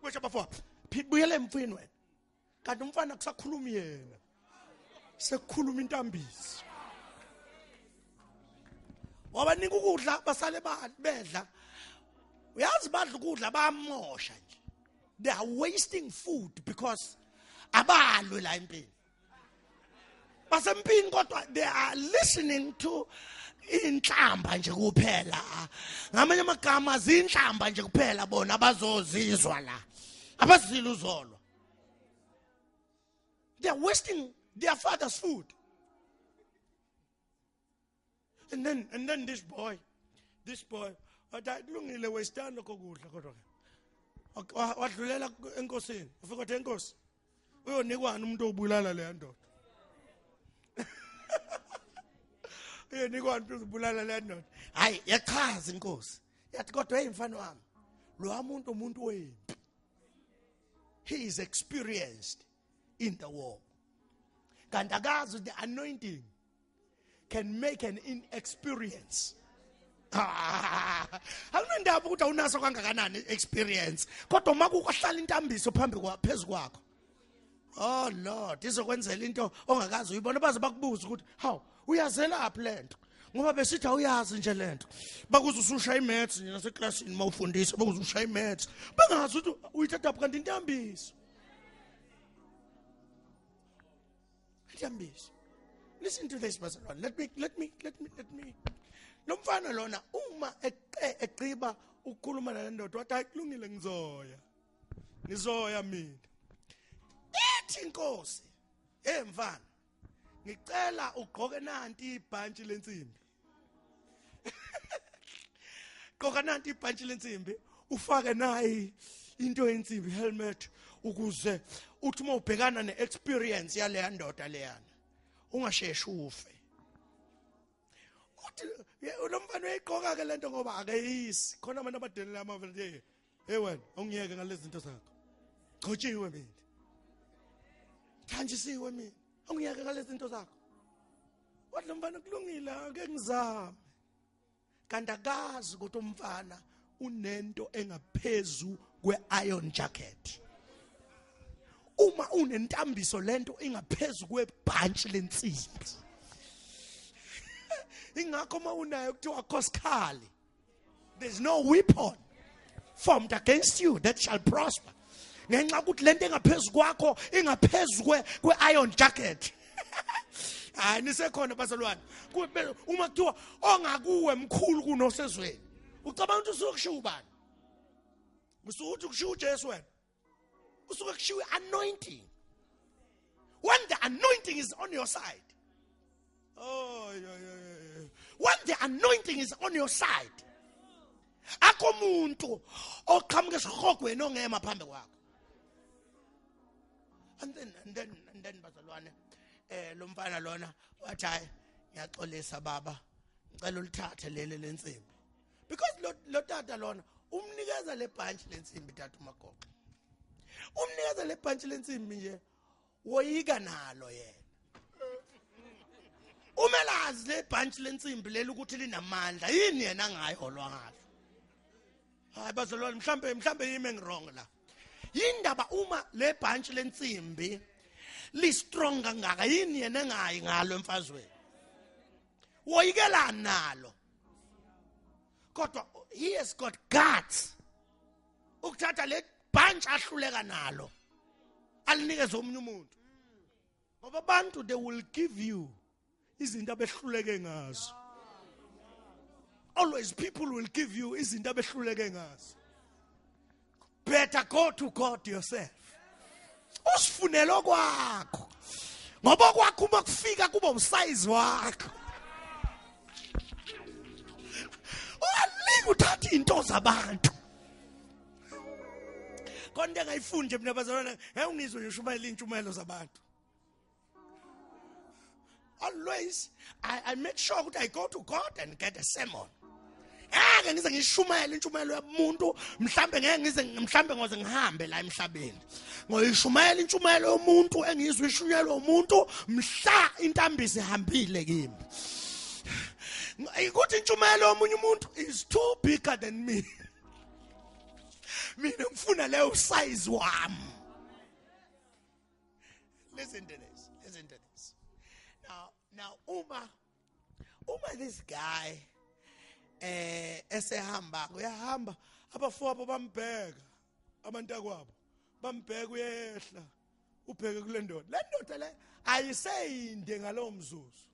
Kwesha abafowethu buyela emvweni wena. Kanti umfana kusakhuluma yena. Sekukhuluma intambisi. Wabanika ukudla basale bedla. Uyazi badla ukudla bayamosha nje. They are wasting food because abalwe la empini. Basempini kodwa they are listening to inhlamba nje kuphela. Ngamanye amagama zinhlamba nje kuphela bona abazozizwa la. Abazila uzolwa. They are wasting their father's food. And then this boy, lungile westanda kokudla kodwa. Wadlulela enkosini. Ufika ukuthi enkosi uyonikwana umuntu obulala le ndoda. Uyonikwana umuntu obulala le ndoda. Hayi yachaza inkosi. Yathi kodwa hey mfana wami. Lo umuntu wempi. He is experienced in the war. Kandagazi the anointing can make an inexperience. Awunandaba ukuthi awunaso kangakanani experience. Kodwa makuhlala intambiso phezulu kwakho. Oh Lord, izokwenzela into ongakazi uyibona baze bakubuza ukuthi how uyazelaphi lento. Ngoba besithi awuyazi nje lento. Bakuza usushaya imaths nje naseclassini mawufundisa bakuza ushaya imaths. Bangazi ukuthi uyithatha kanti intambiso. Itambiso. Listen to this, Pastor Ron. Let me. Lo mfana lona uma eqiba ukukhuluma nale ndoda wathi hayi kulungile ngizoya mina. Ethi inkosi, mfana, ngicela ugqoke nanti ibhantshi lensimbi. Gqoka nanti ibhantshi lensimbi, ufake nayi into yensimbi helmet ukuze uthi uma ubhekana neexperience yale ndoda leyana ungasheshi ufe. Uthi lo mfana uyigqoka ke lento ngoba akayisi khona abantu abadelela amavele wena ungiyeke ngalezi zinto zakho. Gcotshiwe mina. Thanjisiwe mina. Ungiyeke ngalezi zinto zakho. Wathi lo mfana kulungile ake ngizame. Kanti akazi ukuthi umfana unento engaphezu kwe-iron jacket. Uma unentambiso lento ingaphezu kwebhantshi lensimbi. Ingakho uma unayo kuthiwa khosikali. There's no weapon formed against you that shall prosper. Ngenxa ukuthi lento engaphezu kwakho ingaphezu kwe-iron jacket. Hayi nisekhona bazalwane. Uma kuthiwa ongakuwe mkhulu kunosezweni. Ucabanga ukuthi usuke kushiya ubani? Usuke kushiya uJesu wena. Usuke kushiya anointing. When the anointing is on your side. Oh yeah. When the anointing is on your side. Akho umuntu oqhamuka esihogweni ongema phambi kwakho. And then bazalwane lo mfana lona wathi hayi ngiyaxolisa baba ngicela ulithathe leli lensimbi. Because lo tata lona umnikeza le bhantshi lensimbi tata uMagogo. Umnikeza le bhantshi lensimbi nje woyika nalo yena. Umelazi le bhantshi lensimbi leli ukuthi linamandla yini yena ngayiholwa ngalo. Hayi bazalwane mhlambe yimi ngirong la. Yindaba uma le bhantshi lensimbi li strong kangaka yini yena engayi ngalo emfazweni. Woyikela nalo. Kodwa he has got guts. Ukuthatha le bhantshi ahluleka nalo. Alinikeze omunye umuntu. Ngoba abantu they will give you izinto abehluleke ngazo. Always people will give you izinto abehluleke ngazo. Better go to God yourself. Usifunele okwakho. Ngoba kwakho uma kufika kuba umsize wakho. Uyalinga uthatha into zabantu. Konke ngayifunde mina bazalwane, ngiyangizwe ngishumayela intshumayelo zabantu. Always I make sure that I go to God and get a sermon. Ake ngize ngishumayela intshumayelo yomuntu mhlambe ngeke ngize mhlambe ngoze ngihambe la emhlabeni. Ngoyishumayela intshumayelo yomuntu engizwe ishunyelwa umuntu mhla intambisi ihambile kimi. Ukuthi intshumayelo yomunye umuntu is too bigger than me. Mina ngifuna leyo size wami. Listen to this. Now uma this guy esehamba uyahamba abafowabo bambheka abantakwabo bambheka uyehla ubheke kule ndoda le ndoda le ayiseyinde ngalo mzuzu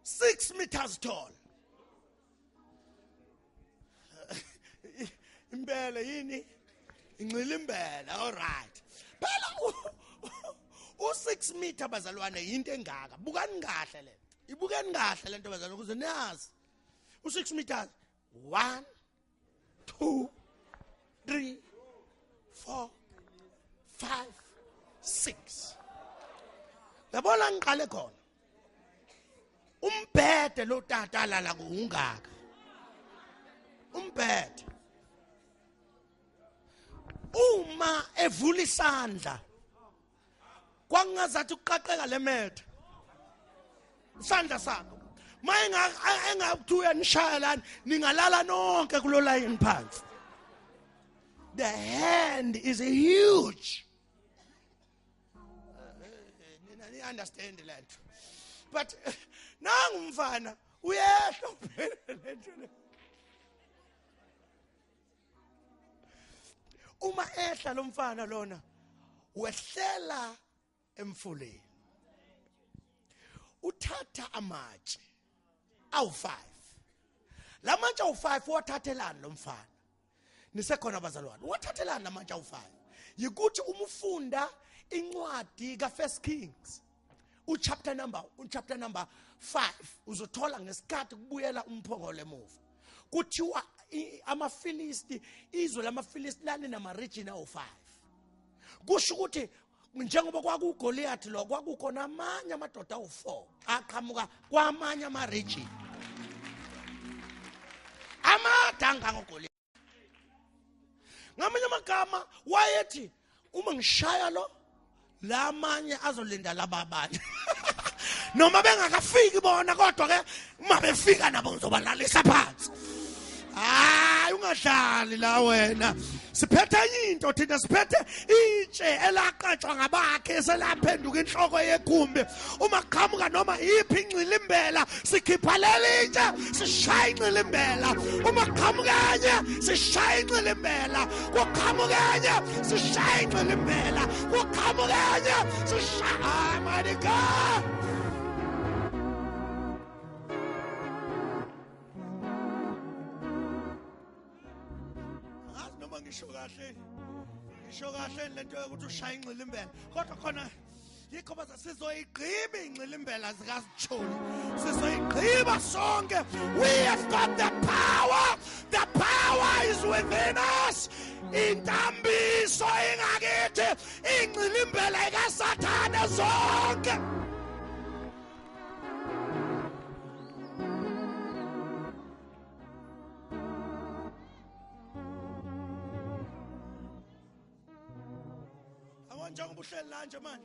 6 meters tall imbele yini ingcila imbele all right phela u6 meter bazalwane into engaka bukani kahle le ibukani kahle lento bazalwane ukuze niyazi u6 meters 1 2 3 4 5 6 yabona ngiqale khona umbhede lo tata lala kungaka umbhede uma evula isandla kwangazathi uqaqeka lemethe isandla sakho mayinga engakuthuya nishaya lana ningalala nonke kulo line phansi. The hand is huge. You understand that? But nangu mfana uyehla ubhele uma ehla lo mfana lona wehlela emfuleni uthatha amatshe awu5. La manje awu5 wathathelana lo mfana. Nisekhona abazalwane. Wathathelana la manje awu5. Yikuthi uma ufunda incwadi kaFirst Kings chapter number 5 uzothola ngesikhathi kubuyela umphongolo emuva. Kuthiwa amaFilisti izwe lamaFilisti lani nama region awu5. Kusho ukuthi njengoba kwakuGoliath lo kwakukhona amanye amadoda awu4 aqhamuka kwamanye ama region. Amadanga ngoGoliath. Ngamanye amagama wayethi uma ngishaya lo lamanye azolinda lababanye. Noma bengakafiki bona kodwa ke uma befika nabo ngizobalalisa phansi. Hayi ungadlali la wena. Siphethe into thina siphethe itshe elaqatshwa ngabakhe eselaphenduka inhloko yegumbi. Uma qhamuka noma yiphi incilimbela sikhipha lelitshe sishaya incilimbela. Uma qhamuka enye sishaya incilimbela. Kuqhamuka enye sishaya incilimbela. Kuqhamuka enye sishaya mighty God. Ngisho kahle lento yokuthi ushaya incilimbela kodwa khona yikho baza sizoyigqiba incilimbela zikaSithuli sizoyigqiba sonke. We have got the power is within us. Intambiso ingakithi incilimbela kaSathane zonke. Njengoba uhleli la nje manje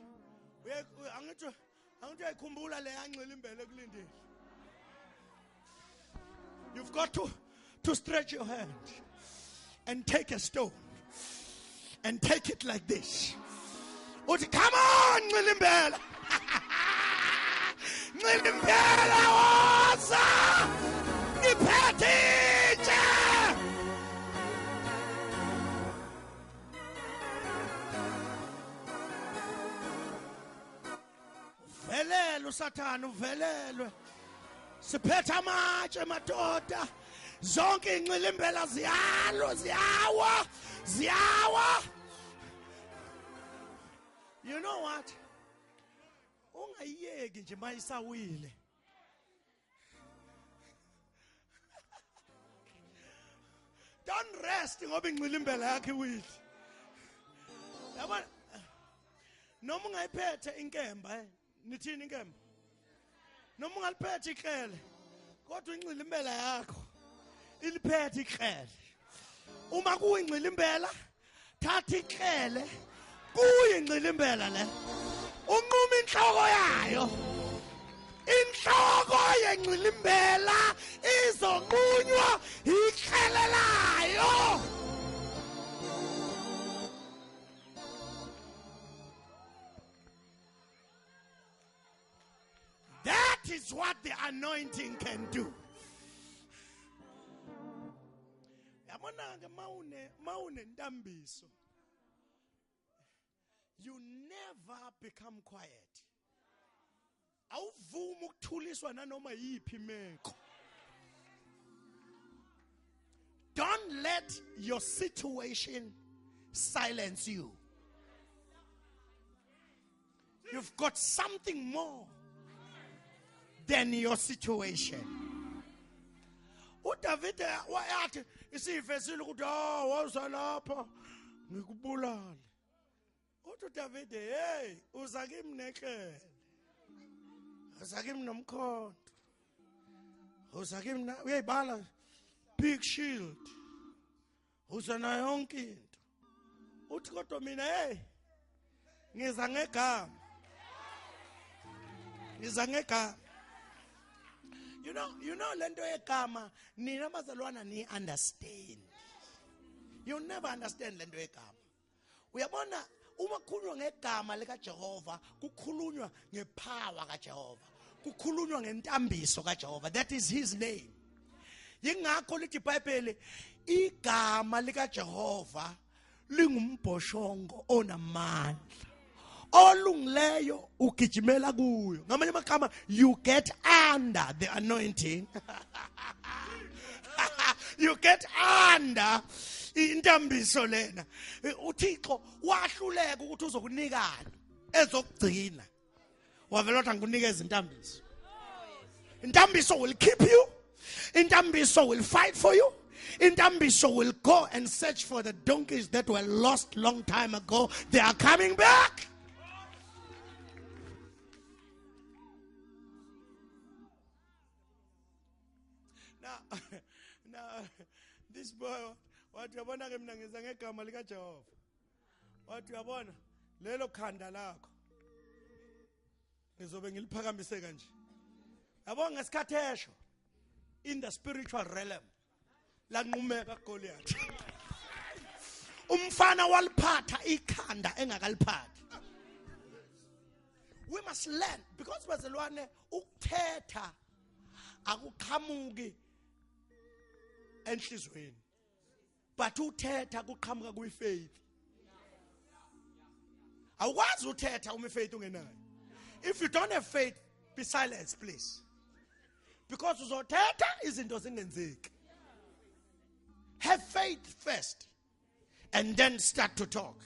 angithi uyayikhumbula le yancilimbele ekulindile. You've got to stretch your hand and take a stone and take it like this. Uthi come on ncilimbela. Ncilimbela woza ngiphethe nje. Velelo Sathane uvelelwe. Siphethe amatshe madoda. Zonke incilimbela ziyawa. You know what? Ungayiyeki nje mayisawile. Don't rest ngoba incilimbela yakhe iwile. Yabona noma ungayiphethe inkemba nithini inkemba noma ungaliphethe iklele kodwa incilimbela yakho iliphethe iklele. Uma kuyincilimbela thatha iklele kuyincilimbela le unquma inhloko yayo. Inhloko yencilimbela izonqunywa iklele layo. That is what the anointing can do. Yabona ke maune ntambiso. You never become quiet. Awuvumi ukuthuliswa nanoma yiphi imeko. Don't let your situation silence you. You've got something more than your situation. uDavid wayathi isivesile ukuthi waza lapha ngikubulala. Uthi uDavid hey uza kimi neklele. Uza kimi nomkhonto. Uza kimi uyayibala big shield. Uza na yonke into. Uthi kodwa mina hey ngiza ngegama. Ngiza ngegama. You know lento yegama nina bazalwana ni understand. You never understand lento yegama. Uyabona uma kukhulunywa ngegama lika Jehova kukhulunywa ngepower kaJehova. Kukhulunywa ngentambiso kaJehova. That is his name. Yingakho lithi iBhayibheli igama lika Jehova lingumbhoshongo onamandla olungileyo ugijimela kuyo. Ngamanye amagama, you get under the anointing. You get under intambiso lena. uThixo wahluleka ukuthi uzokunikani ezokugcina. Wavela wathi angikunikeze intambiso. Intambiso will keep you. Intambiso will fight for you. Intambiso will go and search for the donkeys that were lost long time ago. They are coming back. Now, this boy, what you want to ngiza ngegama lika Jehova. What you want? Lelo khanda lakho. Ngizobe ngiliphakamise kanje. Yabona ngesikhathi esho in the spiritual realm lanqumeka Goliath. Umfana waliphatha ikhanda engakaliphathi. We must learn because bazalwane ukuthetha akuqhamuki enhlizweni. But uthetha kuqhamuka kwifaith. Awukwazi uthetha uma ifaith ungenayo. If you don't have faith, be silent, please. Because uzothetha izinto zingenzeki. Have faith first and then start to talk.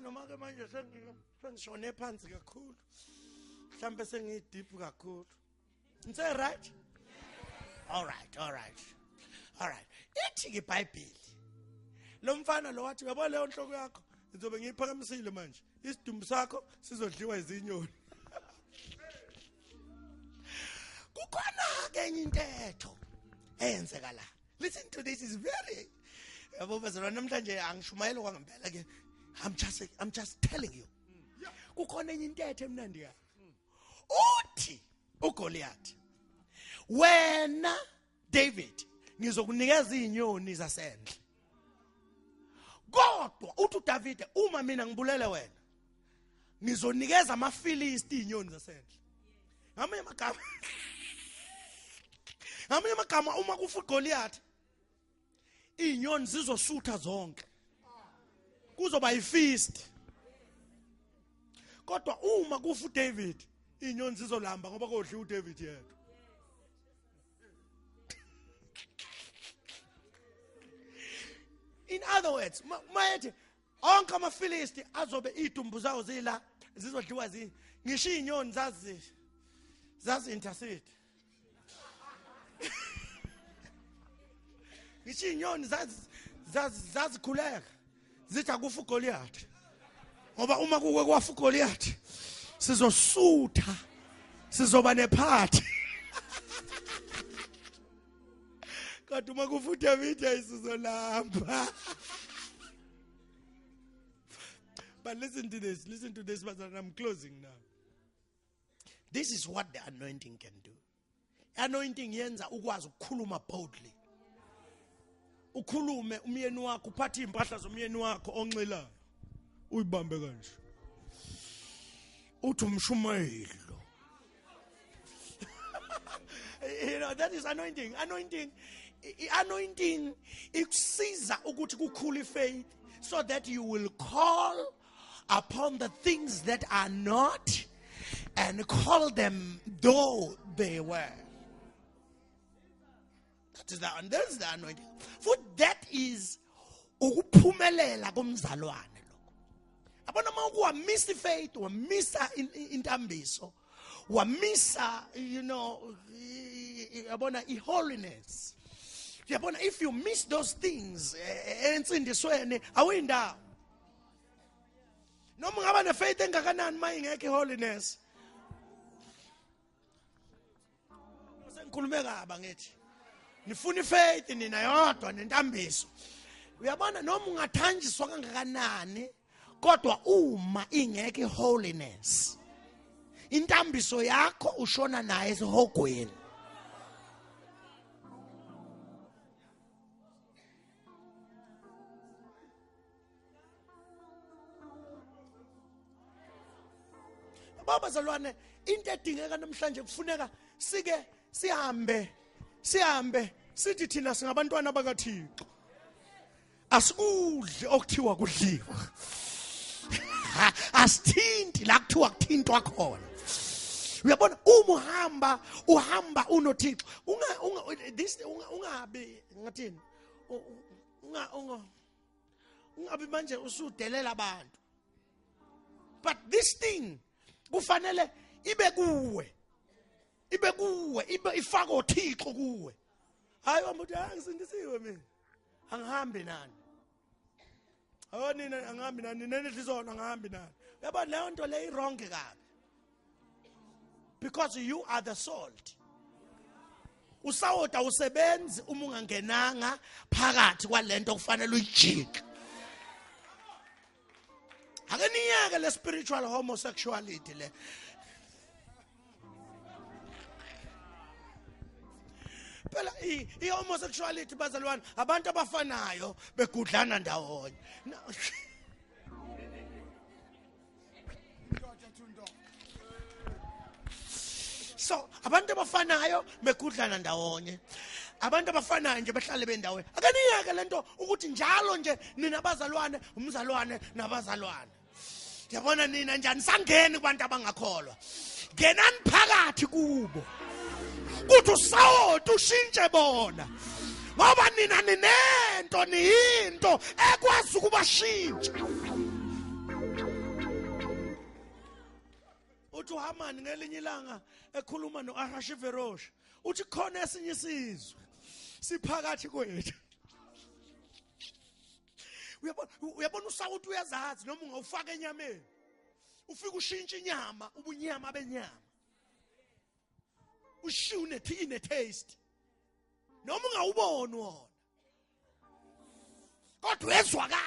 Noma ke manje sengishone phansi kakhulu. Mhlambe sengideep kakhulu. Is that right? All right. Ithi ke iBhayibheli. Lo mfana lo wathi uyabona leyo nhloko yakho ngizobe ngiyiphakamisile manje. Isidumbu sakho sizodliwa izinyoni. Kukhona ke enye intetho eyenzeka la. Listen to this, is very yabo bazalwane namhlanje angishumayela kwangempela ke. I'm just telling you. Kukhona enye intetho emnandi ya. Uthi uGoliath, wena David ngizokunikeza izinyoni zasendle. Kodwa uthi uDavid, uma mina ngibulele wena ngizonikeza amaFilisti izinyoni zasendle. Ngamanye amagama uma kufa uGoliath izinyoni zizosutha zonke. Kuzoba yifeast. Kodwa uma kufa uDavid izinyoni zizolamba ngoba kodliwa uDavid yedwa. In other words, mayethi onke amaFilisti azobe idumbu zawo zila zizodliwa ngisho izinyoni zazi intercede. Ngisho izinyoni zazikhuleka zithi akufa uGoliath. Ngoba uma kuke kwafa uGoliath sizosutha sizoba nephathi. Kodwa uma kufa uDavid ayisizolamba. But listen to this, but I'm closing now. This is what the anointing can do. Anointing yenza ukwazi ukukhuluma boldly. Ukhulume umyeni wakho, uphathe impahla zomyeni wakho onxilayo. Uyibambe kanje. Uthi umshumayelo. You know, that is anointing. Anointing ikusiza ukuthi kukhule faith so that you will call upon the things that are not and call them though they were. That is the anointing. For that is ukuphumelela komzalwane lokho. Abona uma uwamisa faith, wamisa intambiso, wamisa abona holiness. Yabona, if you miss those things ensindisweni awuyindawo. Noma ngaba ne faith engakanani mayingekho holiness. Sengikhulume kabi ngithi nifuna ifaith nina yodwa nentambiso. Uyabona noma ungathanjiswa kangakanani kodwa uma ingekho holiness intambiso yakho ushona naye esihogweni. Baba zalwane into edingeka namhlanje kufuneka sihambe sihambe sithi thina singabantwana bakaThixo asikudli okuthiwa kudliwa asithinti la kuthiwa kuthintwa khona. Uyabona uma uhamba unoThixo ungabi ngathini ungabi manje usudelela abantu. But this thing kufanele ibe kuwe ifaka uThixo kuwe. Hayi umuntu angisindisiwe mina angihambi nani. Nina angihambi nani nenhlizona angihambi nani. Uyabona leyo nto le wrong kabi. Because you are the salt. Usawota usebenzi uma ungangenanga phakathi kwalento kufanele uyijike. Akeniyeke le spiritual homosexuality le. Phela i-homosexuality bazalwane abantu abafanayo begudlana ndawonye. So abantu abafanayo begudlana ndawonye. Abantu abafanayo nje behlale bendaweni. Akeniyeke lento ukuthi njalo nje nina bazalwane umzalwane nabazalwane. Yabona nina njani sangeni kubantu abangakholwa. Ngenani phakathi kubo. Kuthi usawoti ushintshe bona. Ngoba nina ninento niyinto ekwazi ukubashintsha. Uthi uHamani ngelinye ilanga ekhuluma noAhashverosh uthi khona esinye isizwe siphakathi kwethu. Uyabona usawuthi uyazazi noma ungawufaka enyameni ufika ushintsha inyama ubunyama benyama ushune ine taste noma ungawuboni wona kodwa uyezwakala.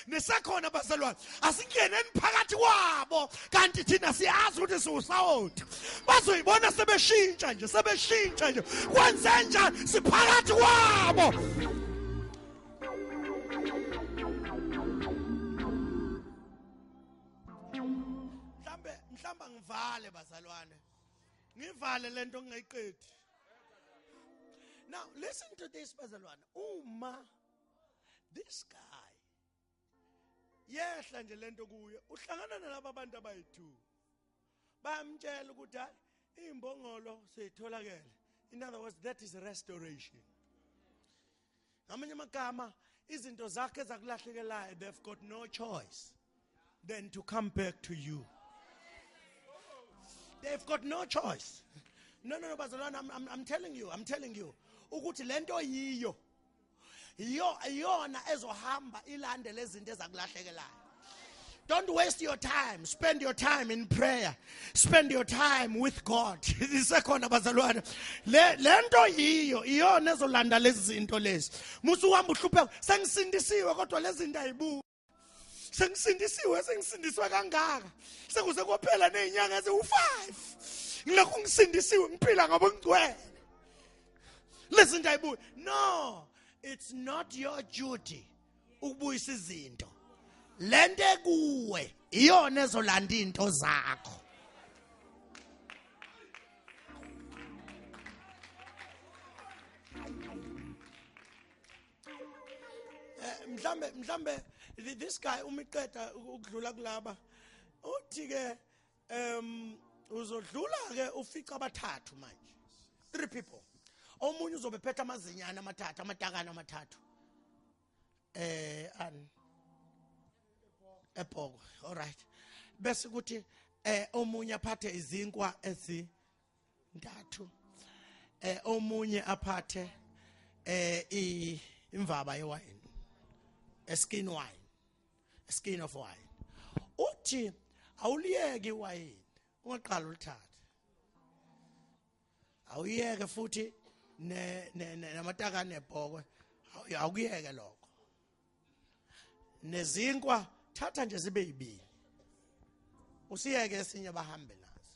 Nesakhona bazalwane asingeneni phakathi kwabo kanti thina siyazi ukuthi siwusawoti. Bazoyibona sebeshintsha nje kwenze njani siphakathi kwabo. Mhlamba ngivale bazalwane. Ngivale lento ngingayiqedi. Now listen to this bazalwane. Uma this guy yehla nje lento kuye uhlangana nalabo abantu abayi2 bayamtshela ukuthi hayi imbongolo seyitholakele. In other words, that is restoration. Ngamanye amagama izinto zakhe ezakulahlekelayo, they've got no choice than to come back to you. They've got no choice. No, bazalwane, I'm telling you ukuthi lento iyona ezohamba ilande lezinto ezakulahlekelayo. Don't waste your time. Spend your time in prayer. Spend your time with God. Isekhona bazalwane. Lento iyona ezolanda lezi zinto lezi. Musu uhamba uhlupheka. Sengisindisiwe kodwa lezi zinto ayibuyi. Sengisindiswe kangaka. Sekuze kophela nezinyanga eziwu5. Ngilokhu ngisindisiwe ngiphila ngoba ngigcwele. Lezi zinto ayibuyi. No. It's not your duty ukubuyisa izinto. Lente kuwe iyona ezolanda into zakho. Mhlambe this guy umiqeda ukudlula kulaba uthi ke uzodlula ke ufica abathathu manje. 3 people. Omunye uzobe phethe amazinyana amathathu, amatakana amathathu. Ebhoko. All right. Bese kuthi omunye aphathe izinkwa ezintathu. Omunye aphathe imvaba yewine. A skin of wine. Uthi awuliyeke iwine, ungaqala ulithathe. Awuyeke futhi namatakane ebhokwe awukuyeke lokho. Nezinkwa thatha nje zibe yibili. Usiyeke esinye bahambe nazo.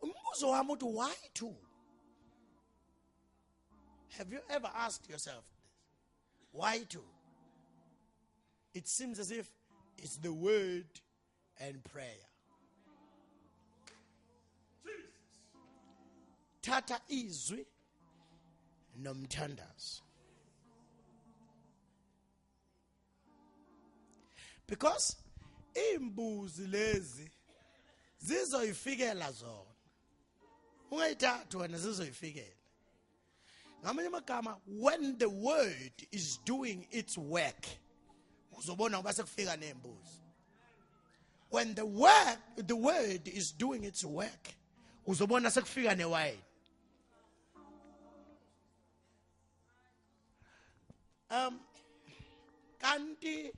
Umbuzo wami uthi why 2? Have you ever asked yourself this? Why 2? It seems as if it's the word and prayer. uthatha izwi nomthandazo. Because imbuzi lezi zizoyifikela zona. Ungayithatha wena zizoyifikela. Ngamanye amagama, when the word is doing its work, uzobona ngoba sekufika nembuzi. When the word is doing its work, uzobona sekufika newayini. Kanti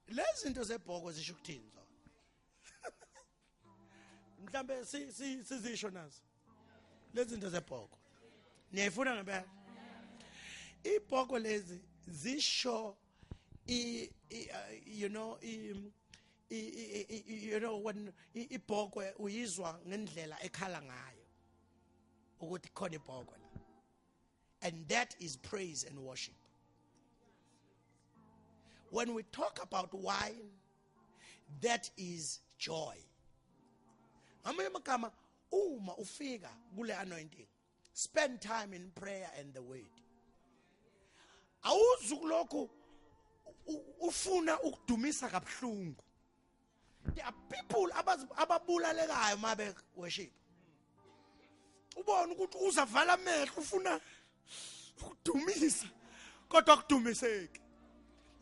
lezi zinto zebhoko zisho ukuthini zona? Mhlambe sizisho nazo. Lezi zinto zebhoko. Niyayifuna ngempela? Ibhoko lezi zisho you know when ibhoko uyizwa ngendlela ekhala ngayo ukuthi khona ibhoko la. And that is praise and worship. When we talk about wine, that is joy. Ngamanye amagama, uma ufika kule anointing, spend time in prayer and the word. Awuzukuloko ufuna ukudumisa kabuhlungu. There are people ababulalekayo mabe worship. Ubona ukuthi uzavala amehlo ufuna ukudumisa kodwa akudumiseki.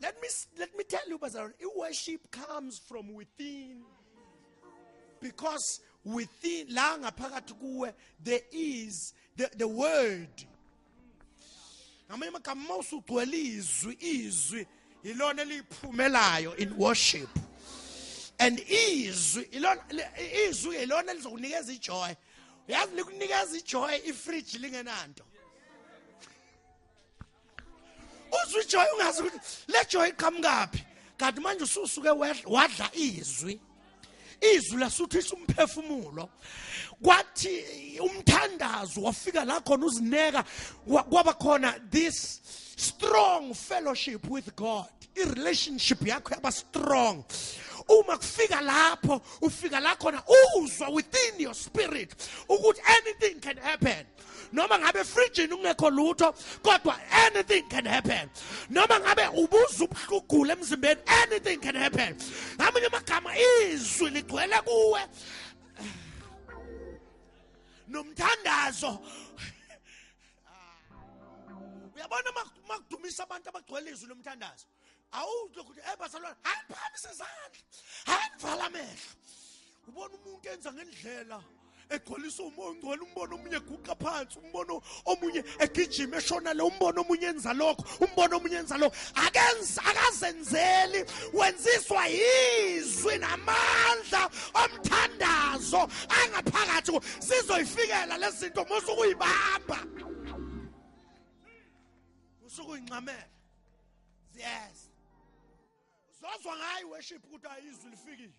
Let me tell you, Bazar, worship comes from within. Because within, la ngaphakathi kuwe, there is the word. Ngamanye amagama mawusugcwele izwi ilona liphumelayo in worship. And izwi ilona lizokunikeza ijoy. Uyazi likunikeza ijoy ifridge lingenanto. Uzwi joy ungazi ukuthi le joy iqhamukaphi. Kanti manje ususuke wadla izwi lasuthisa umphefumulo. Kwathi umthandazo wafika la khona uzineka kwaba khona this strong fellowship with God. I-relationship yakho yaba strong. Uma kufika lapho ufika la khona uzwa within your spirit ukuthi anything can happen. Noma ngabe fridge ungekho lutho kodwa anything can happen. Noma ngabe ubuza ubuhlugula emzimbeni anything can happen. Ngamanye amagama izwi ligcwele kuwe nomthandazo. Uyabona makudumisa abantu abagcwele izwi lomthandazo. Awuthi ukuthi bazalwane hayiphakamisa izandla. Hayivala amehlo. Ubona umuntu enza ngendlela egcwalisa umoya ongcwele, umbona omunye eguqa phansi, umbona omunye egijima eshona le, umbona omunye enza lokho, umbona omunye enza lokho. Akazenzeli, wenziswa yizwi namandla omthandazo angaphakathi sizoyifikela lezi zinto musukuyibamba. Usukuyinqamela. Yes. Uzozwa ngayo worship ukuthi ayizwi lifikile.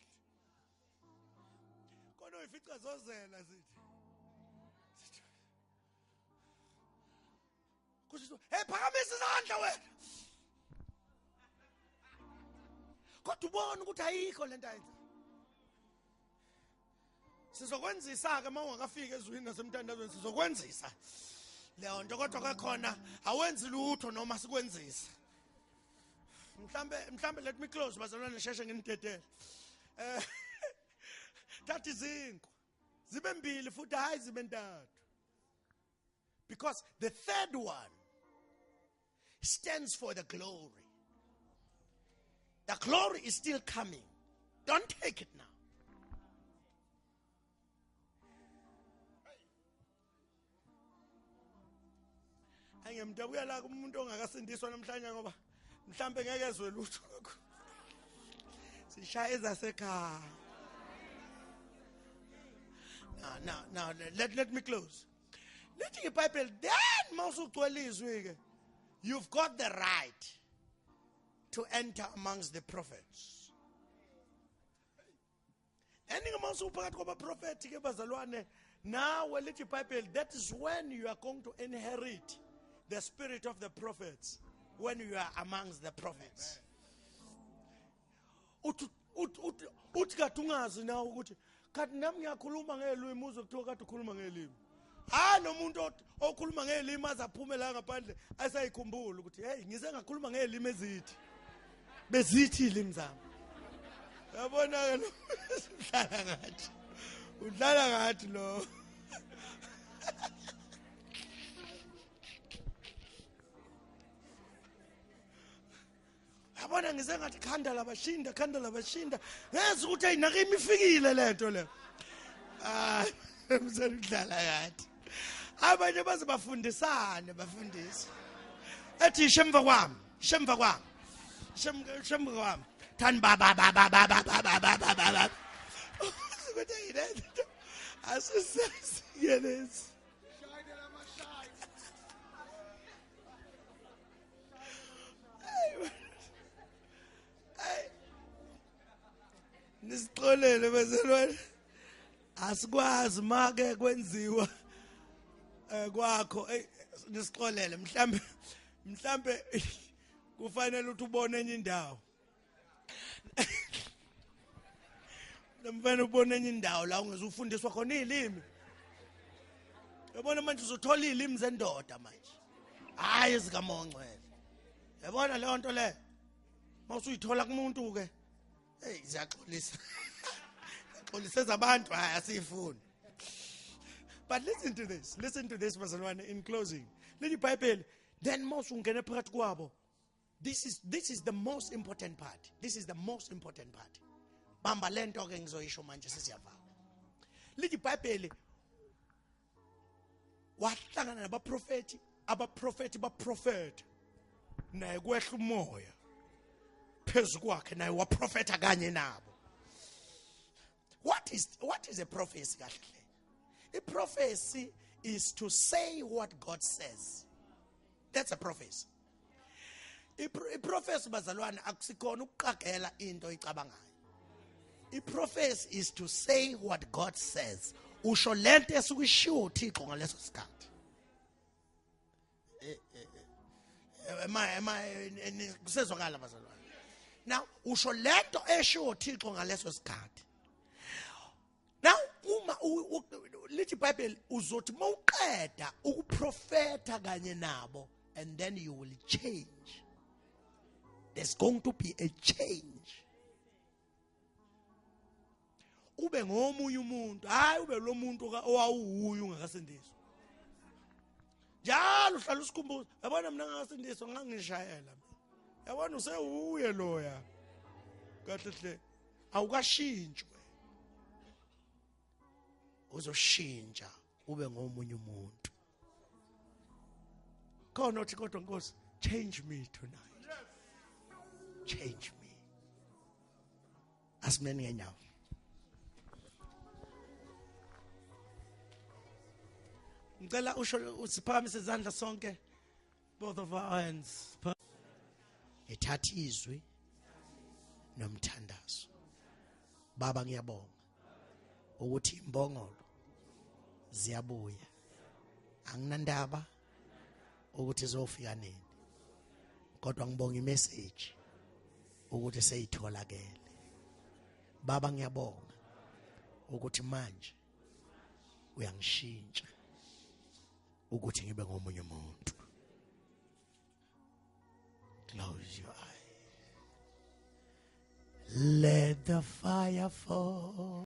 Kono ifica zozela sithi. Kusho, "Hey phakamisa izandla wena." Kodwa ubona ukuthi ayikho lento ayenza. Sizokwenzisa ke mawungakafika ezwini nasemthandazweni sizokwenzisa. Leyo nto kodwa kwakhona awenzi lutho noma sikwenzisa. Mhlambe let me close bazalwane sheshe nginidedele. Thathi izinto zibe mbili futhi hayi zibe ntathu. Because the third one stands for the glory. The glory is still coming. Don't take it now. Ayemdabuya la kumuntu ongakasindiswa namhlanje ngoba mhlambe ngeke ezwe lutho. Sishaya ezasekhaya. Now, let me close. Let the Bible then you've got the right to enter amongst the prophets. Ending amongst the prophets, now let the Bible, that is when you are going to inherit the spirit of the prophets, when you are amongst the prophets. Uthi katungazi na ukuthi kathi nami ngiyakhuluma ngelimi uzwe kuthiwa kathi ukhuluma ngelimi. nomuntu okhuluma ngelimi azaphume la ngaphandle asayikhumbula ukuthi hey ngize ngakhuluma ngelimi ezithi bezithi ilimi zami. Yabona ke lo udlala ngathi lo. Yabona ngize ngathi khanda labashinda ngeze ukuthi ayinake imifikile lento le. Mzaludlala ngathi abanye baze bafundisane bafundisa ethi shemva kwami thani baba ukuthi yini asisiyelezi nisixolele bazalwane asikwazi make kwenziwa kwakho nisixolele mhlambe kufanele ukuthi ubone enye indawo mfanele ubone enye indawo la ungezufundiswa khona izilimi. Yabona manje uzothola izilimi zendoda manje hayi ezikaMongcwele. Yabona leyo nto le mawusuyithola kumuntu ke hey ziyaxolisa xolisa zabantu hayi asifuni. But listen to this bazalwane in closing. Lithi iBhayibheli then mawusungena phakathi kwabo. This is the most important part. Bamba lento ke ngizoyisho manje sesiyavaka. Lithi iBhayibheli wahlangana nabaprofeti baprofeta naye kwehla umoya phezu kwakhe naye waprofeta kanye nabo. What is a prophecy kahle? A prophecy is to say what God says. That's a prophecy. A prophecy bazalwane akusikhona ukuqagela into oyicabangayo. A prophecy is to say what God says. Usho lento esukishiwo uThixo ngaleso sikhathi. Kusezwakala bazalwane. Now usho lento eshiwo uThixo ngaleso sikhathi. Now uma lithi iBhayibheli uzothi mawuqeda ukuprofeta kanye nabo and then you will change. There's going to be a change. Ube ngomunye umuntu hayi ube lo muntu owawuhuyu ungakasindiswa. Njalo uhlala usikhumbuza yabona mina ngakasindiswa ngangishayela. Yabona usewuye loya. Kahle hle awukashintshwe. Uzoshintsha ube ngomunye umuntu. Khona uthi kodwa Nkosi change me tonight. Change me. Asimeni ngenyawo. Ngicela usho usiphakamise izandla sonke, both of our hands. Ethatha izwi nomthandazo. Baba ngiyabonga ukuthi imbongolo ziyabuya. Anginandaba ukuthi zofika nini. Kodwa ngibonga imessage ukuthi seyitholakele. Baba ngiyabonga ukuthi manje uyangishintsha ukuthi ngibe ngomunye umuntu. Close your eyes. Let the fire fall.